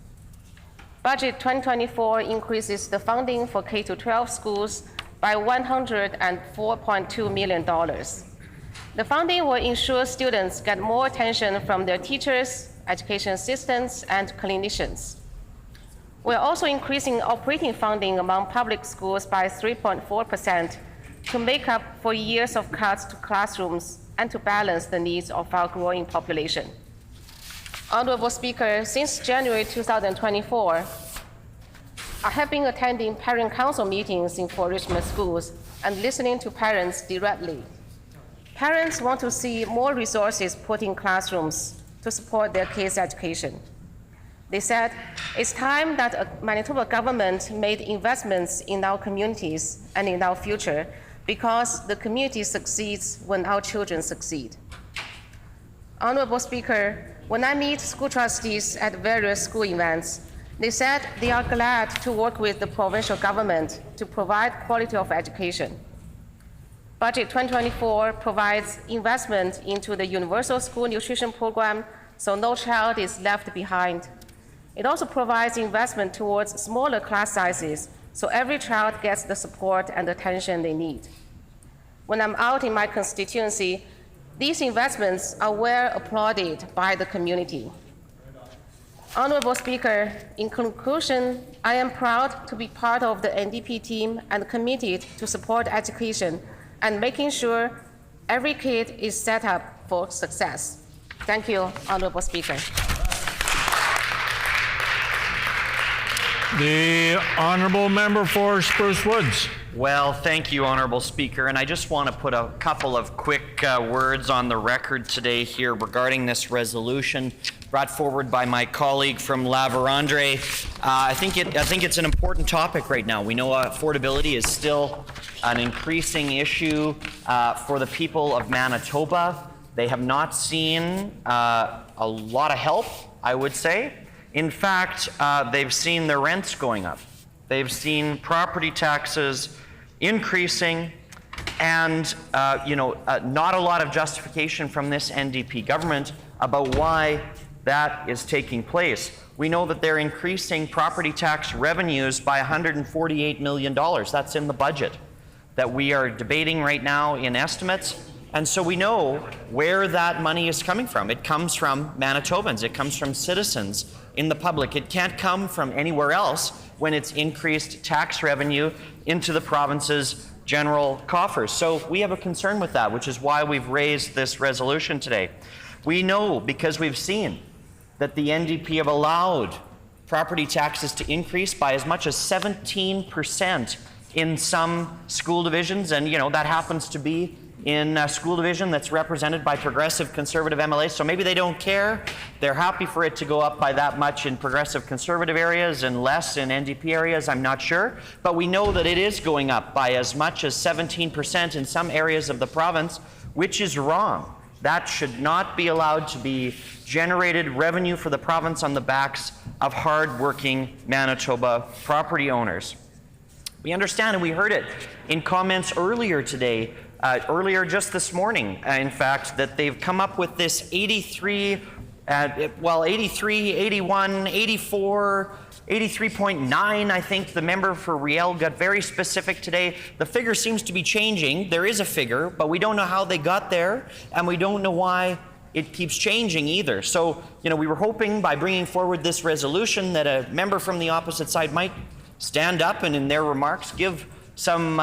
Budget 2024 increases the funding for K-12 schools by $104.2 million. The funding will ensure students get more attention from their teachers, education assistants, and clinicians. We're also increasing operating funding among public schools by 3.4% to make up for years of cuts to classrooms and to balance the needs of our growing population. Honorable Speaker, since January 2024, I have been attending parent council meetings in Fort Richmond schools and listening to parents directly. Parents want to see more resources put in classrooms to support their kids' education. They said, it's time that a Manitoba government made investments in our communities and in our future, because the community succeeds when our children succeed. Honorable Speaker, when I meet school trustees at various school events, they said they are glad to work with the provincial government to provide quality of education. Budget 2024 provides investment into the Universal School Nutrition Program, so no child is left behind. It also provides investment towards smaller class sizes, so every child gets the support and attention they need. When I'm out in my constituency, these investments are well applauded by the community. Honorable Speaker, in conclusion, I am proud to be part of the NDP team and committed to support education and making sure every kid is set up for success. Thank you, Honorable Speaker. The Honourable Member for Spruce Woods. Well, thank you, Honourable Speaker. And I just want to put a couple of quick words on the record today here regarding this resolution brought forward by my colleague from La Vérendrye. I think it's an important topic right now. We know affordability is still an increasing issue for the people of Manitoba. They have not seen a lot of help, I would say. In fact, they've seen their rents going up. They've seen property taxes increasing, and not a lot of justification from this NDP government about why that is taking place. We know that they're increasing property tax revenues by $148 million. That's in the budget that we are debating right now in estimates. And so we know where that money is coming from. It comes from Manitobans. It comes from citizens in the public. It can't come from anywhere else when it's increased tax revenue into the province's general coffers. So we have a concern with that, which is why we've raised this resolution today. We know, because we've seen, that the NDP have allowed property taxes to increase by as much as 17% in some school divisions, and that happens to be in a school division that's represented by progressive conservative MLAs. So maybe they don't care. They're happy for it to go up by that much in progressive conservative areas and less in NDP areas, I'm not sure. But we know that it is going up by as much as 17% in some areas of the province, which is wrong. That should not be allowed to be generated revenue for the province on the backs of hard-working Manitoba property owners. We understand, and we heard it in comments earlier today, just this morning, in fact, that they've come up with this 83, 81, 84, 83.9, I think the member for Riel got very specific today. The figure seems to be changing. There is a figure, but we don't know how they got there, and we don't know why it keeps changing either. So, we were hoping by bringing forward this resolution that a member from the opposite side might stand up and in their remarks give some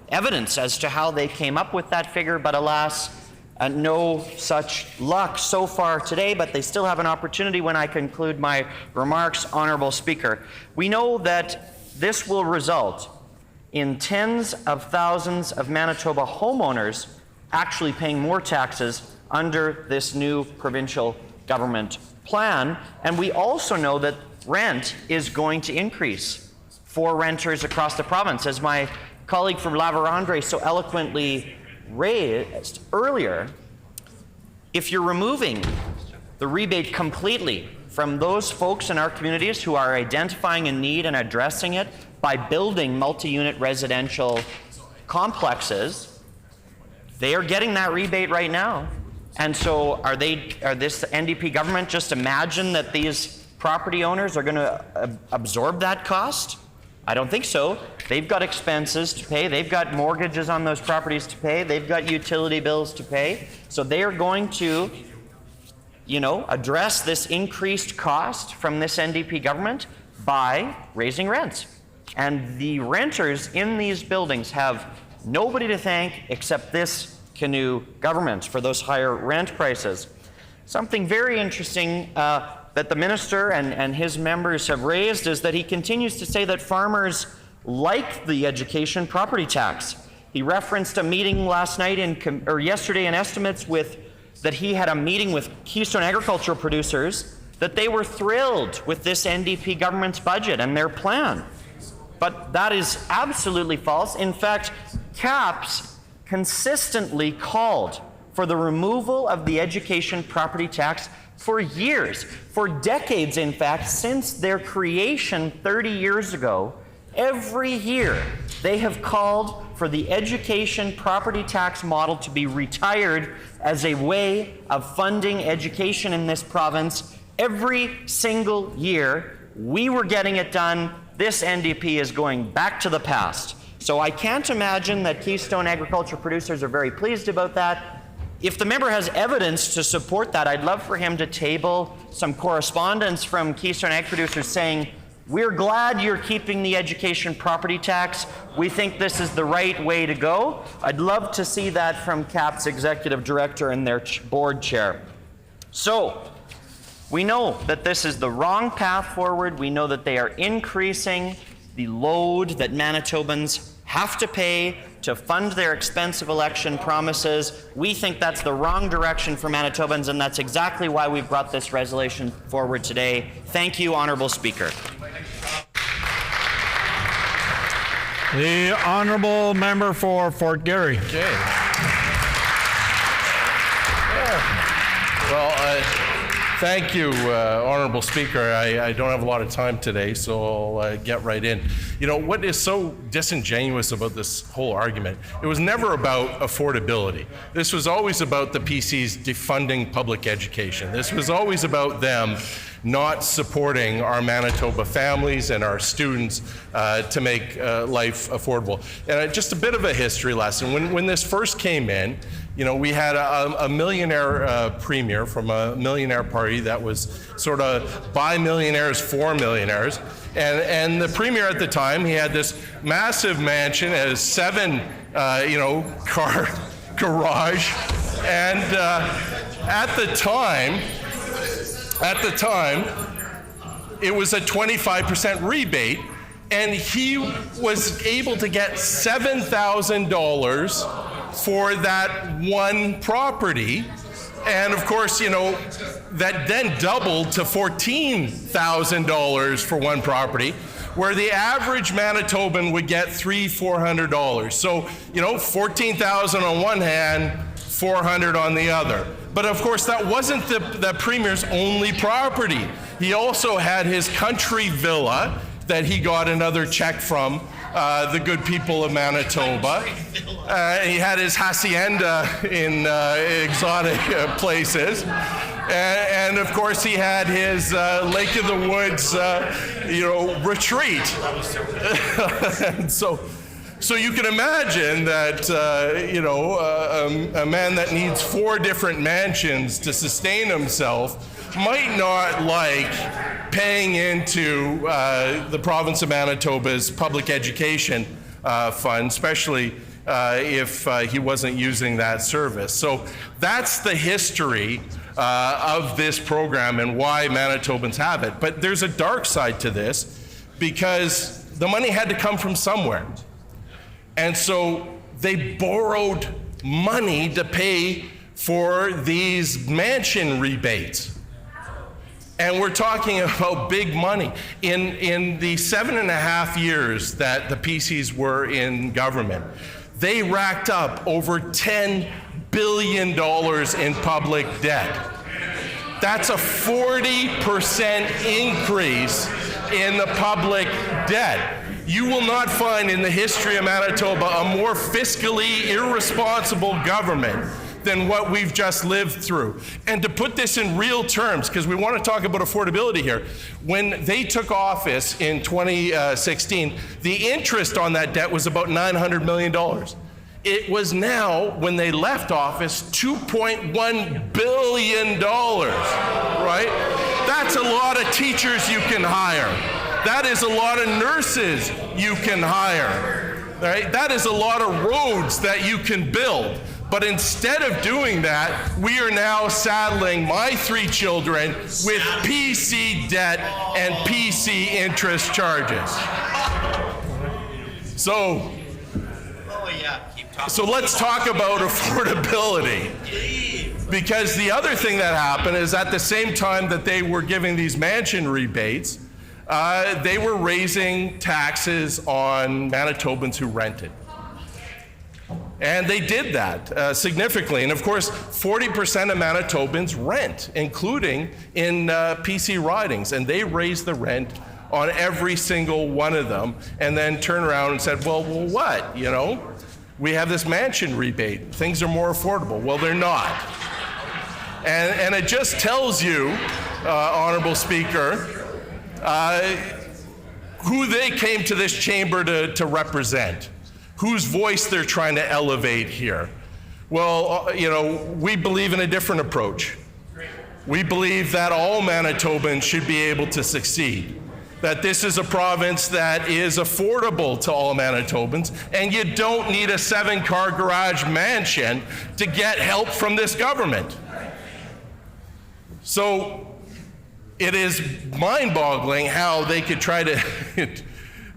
evidence as to how they came up with that figure, but alas, no such luck so far today, but they still have an opportunity when I conclude my remarks, Honourable Speaker. We know that this will result in tens of thousands of Manitoba homeowners actually paying more taxes under this new provincial government plan, and we also know that rent is going to increase for renters across the province, as my colleague from La Vérendrye so eloquently raised earlier. If you're removing the rebate completely from those folks in our communities who are identifying a need and addressing it by building multi-unit residential complexes, they are getting that rebate right now. And so are this NDP government just imagine that these property owners are going to absorb that cost? I don't think so. They've got expenses to pay. They've got mortgages on those properties to pay. They've got utility bills to pay. So they are going to, address this increased cost from this NDP government by raising rents. And the renters in these buildings have nobody to thank except this Canoe government for those higher rent prices. Something very interesting that the minister and his members have raised is that he continues to say that farmers like the education property tax. He referenced a meeting yesterday in estimates that he had a meeting with Keystone agricultural producers, that they were thrilled with this NDP government's budget and their plan. But that is absolutely false. In fact, CAPS consistently called for the removal of the education property tax for years, for decades, in fact, since their creation 30 years ago. Every year, they have called for the education property tax model to be retired as a way of funding education in this province. Every single year, we were getting it done. This NDP is going back to the past. So I can't imagine that Keystone agriculture producers are very pleased about that. If the member has evidence to support that, I'd love for him to table some correspondence from Keystone ag producers saying, we're glad you're keeping the education property tax. We think this is the right way to go. I'd love to see that from CAP's executive director and their board chair. So we know that this is the wrong path forward. We know that they are increasing the load that Manitobans have to pay to fund their expensive election promises. We think that's the wrong direction for Manitobans, and that's exactly why we've brought this resolution forward today. Thank you, Honourable Speaker. The Honourable Member for Fort Garry. Okay. Well, thank you, Honourable Speaker. I don't have a lot of time today, so I'll get right in. You know, what is so disingenuous about this whole argument, it was never about affordability. This was always about the PCs defunding public education. This was always about them not supporting our Manitoba families and our students to make life affordable. And just a bit of a history lesson. When this first came in, you know, we had a millionaire premier from a millionaire party that was sort of by millionaires for millionaires. And the premier at the time, he had this massive mansion, it has 7, car garage. And at the time, it was a 25% rebate, and he was able to get $7,000 for that one property. And of course, you know, that then doubled to $14,000 for one property, where the average Manitoban would get $300-400. So, you know, $14,000 on one hand, $400 on the other. But of course, that wasn't the premier's only property. He also had his country villa that he got another check from the good people of Manitoba. He had his hacienda in exotic places. And of course, he had his Lake of the Woods, retreat. And so you can imagine that, a man that needs 4 different mansions to sustain himself might not like paying into the province of Manitoba's public education fund, especially if he wasn't using that service. So that's the history of this program and why Manitobans have it. But there's a dark side to this, because the money had to come from somewhere. And so they borrowed money to pay for these mansion rebates. And we're talking about big money. In the 7.5 years that the PCs were in government, they racked up over $10 billion in public debt. That's a 40% increase in the public debt. You will not find in the history of Manitoba a more fiscally irresponsible government than what we've just lived through. And to put this in real terms, because we want to talk about affordability here, when they took office in 2016, the interest on that debt was about $900 million. It was now, when they left office, $2.1 billion, right? That's a lot of teachers you can hire. That is a lot of nurses you can hire, right? That is a lot of roads that you can build. But instead of doing that, we are now saddling my 3 children with PC debt and PC interest charges. So let's talk about affordability. Because the other thing that happened is at the same time that they were giving these mansion rebates, they were raising taxes on Manitobans who rented. And they did that significantly. And of course, 40% of Manitobans rent, including in PC ridings. And they raised the rent on every single one of them and then turned around and said, well, what? You know, we have this mansion rebate. Things are more affordable. Well, they're not. And it just tells you, Honorable Speaker, who they came to this chamber to represent. Whose voice they're trying to elevate here. Well, you know, we believe in a different approach. We believe that all Manitobans should be able to succeed, that this is a province that is affordable to all Manitobans, and you don't need a 7-car garage mansion to get help from this government. So it is mind-boggling how they could try to,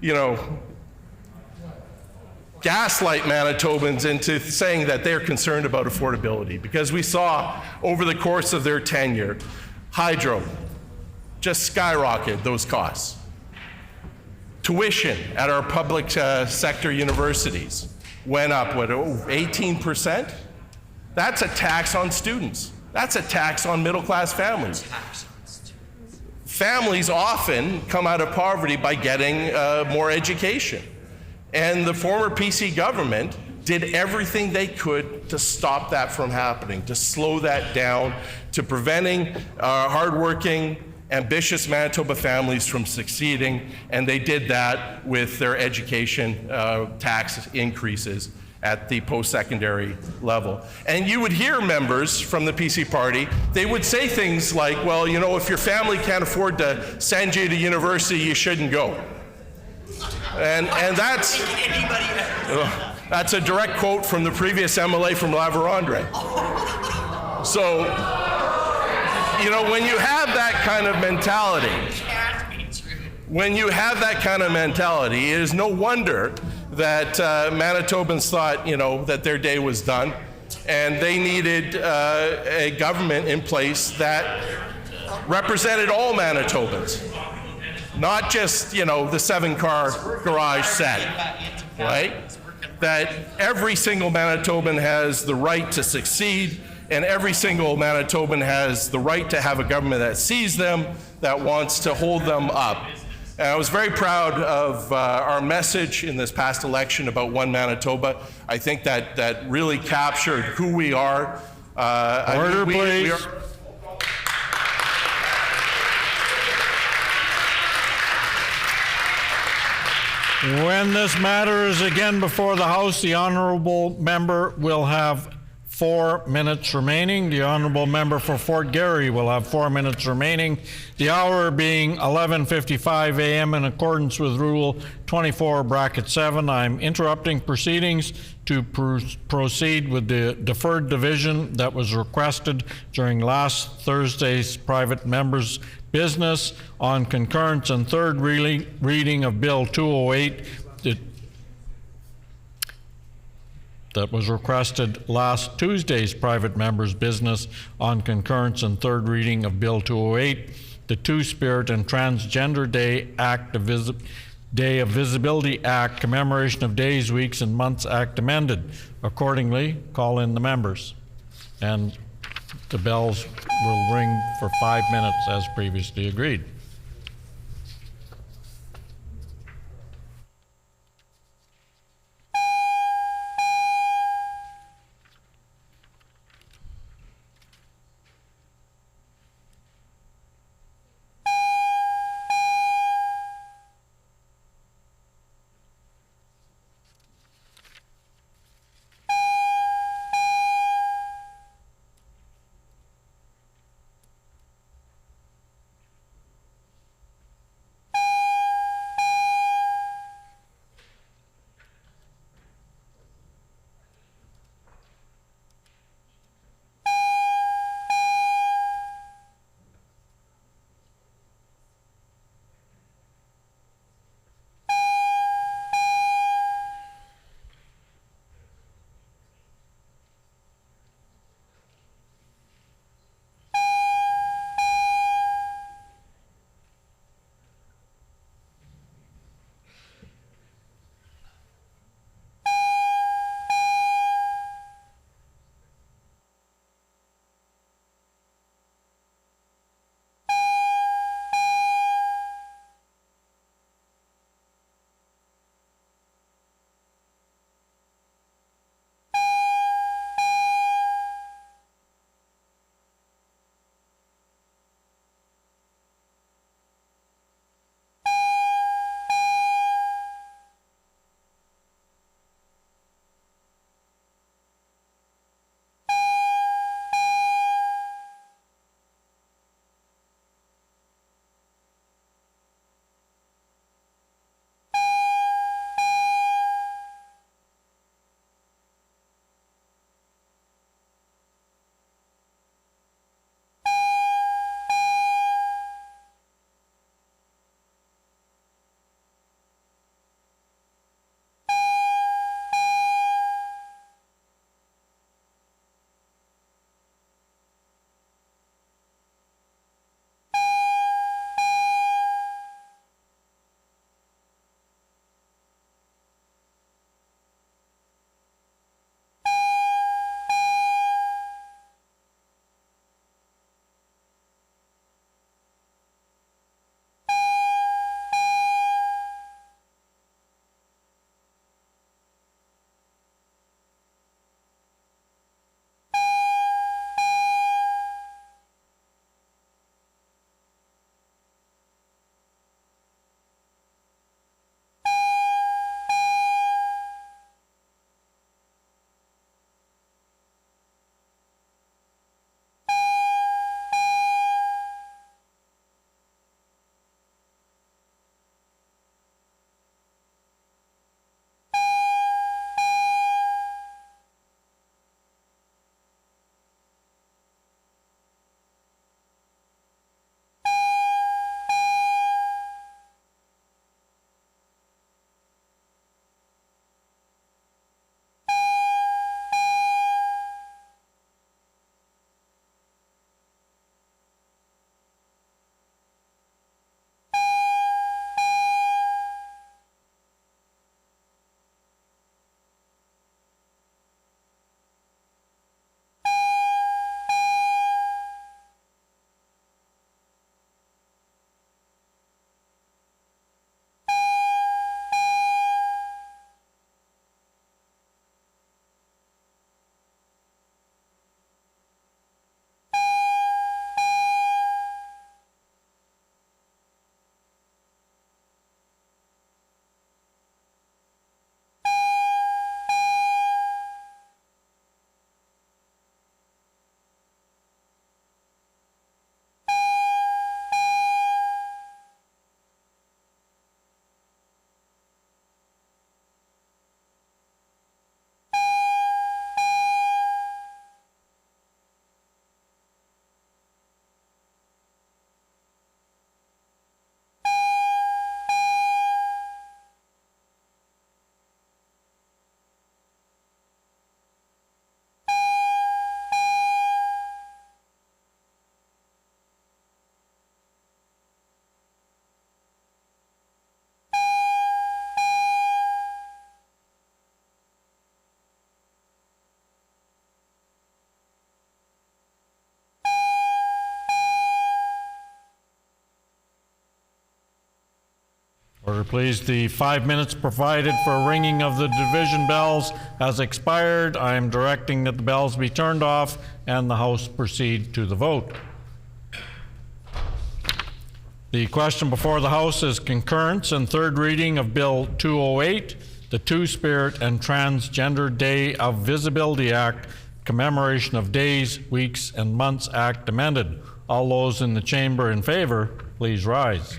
you know, gaslight Manitobans into saying that they're concerned about affordability, because we saw over the course of their tenure, hydro just skyrocketed those costs. Tuition at our public sector universities went up, 18%? That's a tax on students. That's a tax on middle-class families. Families often come out of poverty by getting more education. And the former PC government did everything they could to stop that from happening, to slow that down, to preventing hardworking, ambitious Manitoba families from succeeding, and they did that with their education tax increases at the post-secondary level. And you would hear members from the PC party, they would say things like, well, you know, if your family can't afford to send you to university, you shouldn't go. And that's a direct quote from the previous MLA from La Vérendrye. So, you know, when you have that kind of mentality, it is no wonder that Manitobans thought, you know, that their day was done, and they needed a government in place that represented all Manitobans. Not just, you know, the 7-car garage set, right? That every single Manitoban has the right to succeed, and every single Manitoban has the right to have a government that sees them, that wants to hold them up. And I was very proud of our message in this past election about One Manitoba. I think that really captured who we are. Order, please. When this matter is again before the House, the honourable member will have 4 minutes remaining. The honourable member for Fort Garry will have 4 minutes remaining. The hour being 11:55 a.m. in accordance with Rule 24(7). I'm interrupting proceedings to proceed with the deferred division that was requested during last Thursday's private members' business on concurrence and third reading of Bill 208 that was requested last Tuesday's private members' business on concurrence and third reading of Bill 208, the Two-Spirit and Transgender Day Day of Visibility Act, Commemoration of Days, Weeks, and Months Act amended. Accordingly, call in the members. And the bells will ring for 5 minutes as previously agreed. Speaker. Please, the 5 minutes provided for ringing of the division bells has expired. I am directing that the bells be turned off and the House proceed to the vote. The question before the House is concurrence and third reading of Bill 208, the Two-Spirit and Transgender Day of Visibility Act, Commemoration of Days, Weeks, and Months Act amended. All those in the chamber in favor, please rise.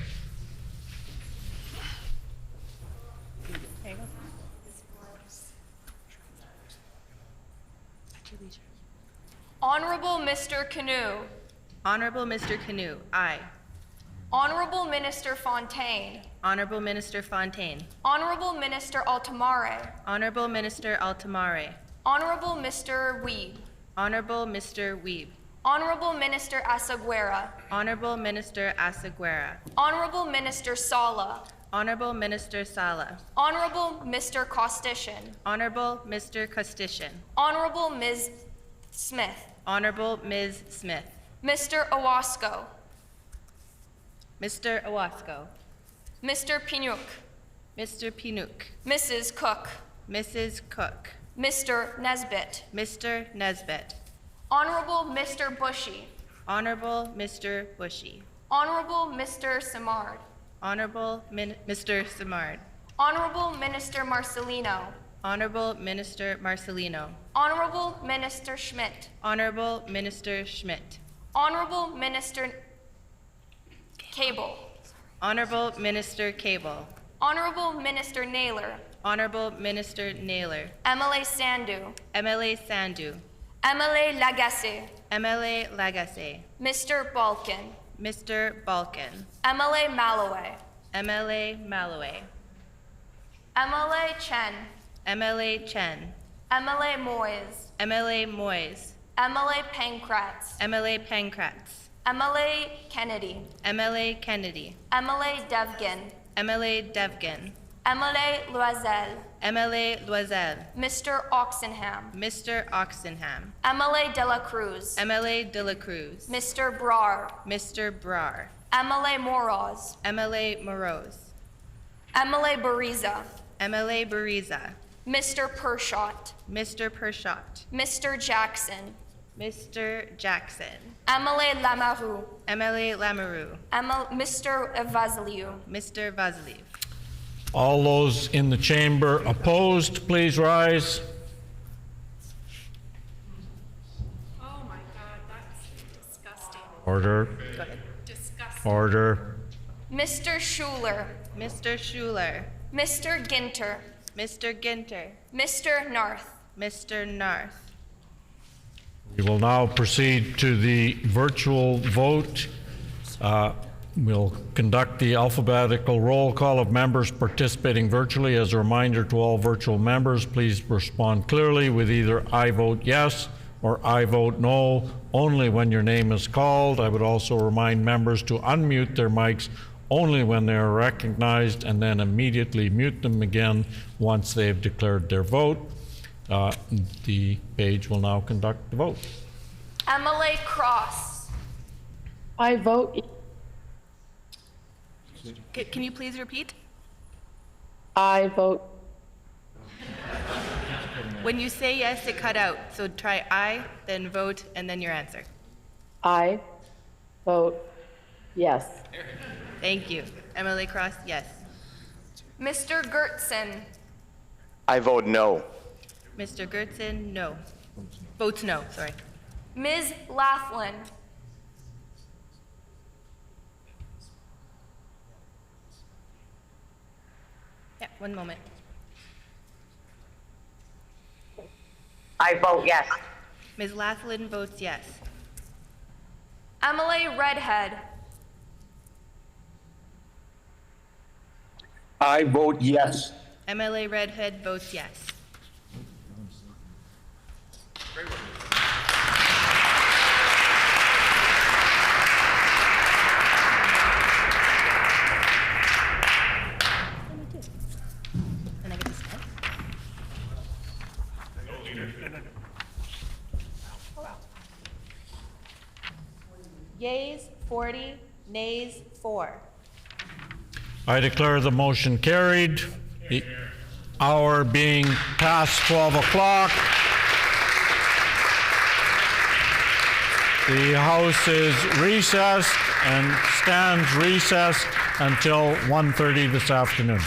Honorable Mr. Canoe. Honorable Mr. Canoe, aye. Honorable Minister Fontaine. Honorable Minister Fontaine. Honorable Minister Altamare. Honorable Minister Altamare. Honorable Mr. Weeb. Honorable Mr. Weeb. Honorable Minister Asaguera. Honorable Minister Asaguera. Honorable Minister Sala. Honorable Minister Sala. Honorable Mr. Costician. Honorable Mr. Costician. Honorable Ms. Smith. Honorable Ms. Smith. Mr. Owasco. Mr. Owasco. Mr. Pinook. Mr. Pinook. Mrs. Cook. Mrs. Cook. Mr. Nesbitt. Mr. Nesbitt. Honorable Mr. Bushy. Honorable Mr. Bushy. Honorable Mr. Simard. Honorable Mr. Simard. Honorable Minister Marcelino. Honorable Minister Marcelino. Honorable Minister Schmidt. Honorable Minister Schmidt. Honorable Minister Cable. Honorable Minister Cable. Honorable Minister Naylor. Honorable Minister Naylor. MLA Sandu. MLA Sandu. MLA Lagacé. MLA Lagacé. Mr. Balkan. Mr. Balkan. MLA Malloway. MLA Malloway. MLA Chen. MLA Chen. MLA Moyes. MLA Moyes. MLA Pankratz. MLA Pankratz. MLA Kennedy. MLA Kennedy. MLA Devgan. MLA Devgan. MLA Loisel. MLA Loisel. Mr. Oxenham. Mr. Oxenham. MLA De La Cruz. MLA De La Cruz. Mr. Brar. Mr. Brar. MLA Moroz. MLA Moroz. MLA Bariza. MLA Bariza. Mr. Pershot. Mr. Pershot. Mr. Jackson. Mr. Jackson. MLA Lamoureux. MLA Lamoureux. Mr. Vasiliu. Mr. Vasiliu. All those in the chamber opposed, please rise. Oh my God, that's disgusting. Order. Go ahead. Disgusting. Order. Mr. Schuler. Mr. Schuler. Mr. Ginter. Mr. Ginter. Mr. Narth. Mr. Narth. We will now proceed to the virtual vote. We'll conduct the alphabetical roll call of members participating virtually. As a reminder to all virtual members, please respond clearly with either I vote yes or I vote no, only when your name is called. I would also remind members to unmute their mics only when they are recognized and then immediately mute them again once they've declared their vote. The page will now conduct the vote. MLA Cross. I vote. Can you please repeat? I vote. When you say yes, it cut out. So try I, then vote, and then your answer. I vote yes. Thank you. MLA Cross, yes. Mr. Gertson. I vote no. Mr. Gertson, no. Votes no, sorry. Ms. Laughlin. Yeah, one moment. I vote yes. Ms. Laughlin votes yes. MLA Redhead. I vote yes. MLA Redhead votes yes. Then I get to stand. Yeas 40, nays 4. I declare the motion carried. The hour being past 12 o'clock. The House is recessed and stands recessed until 1:30 this afternoon.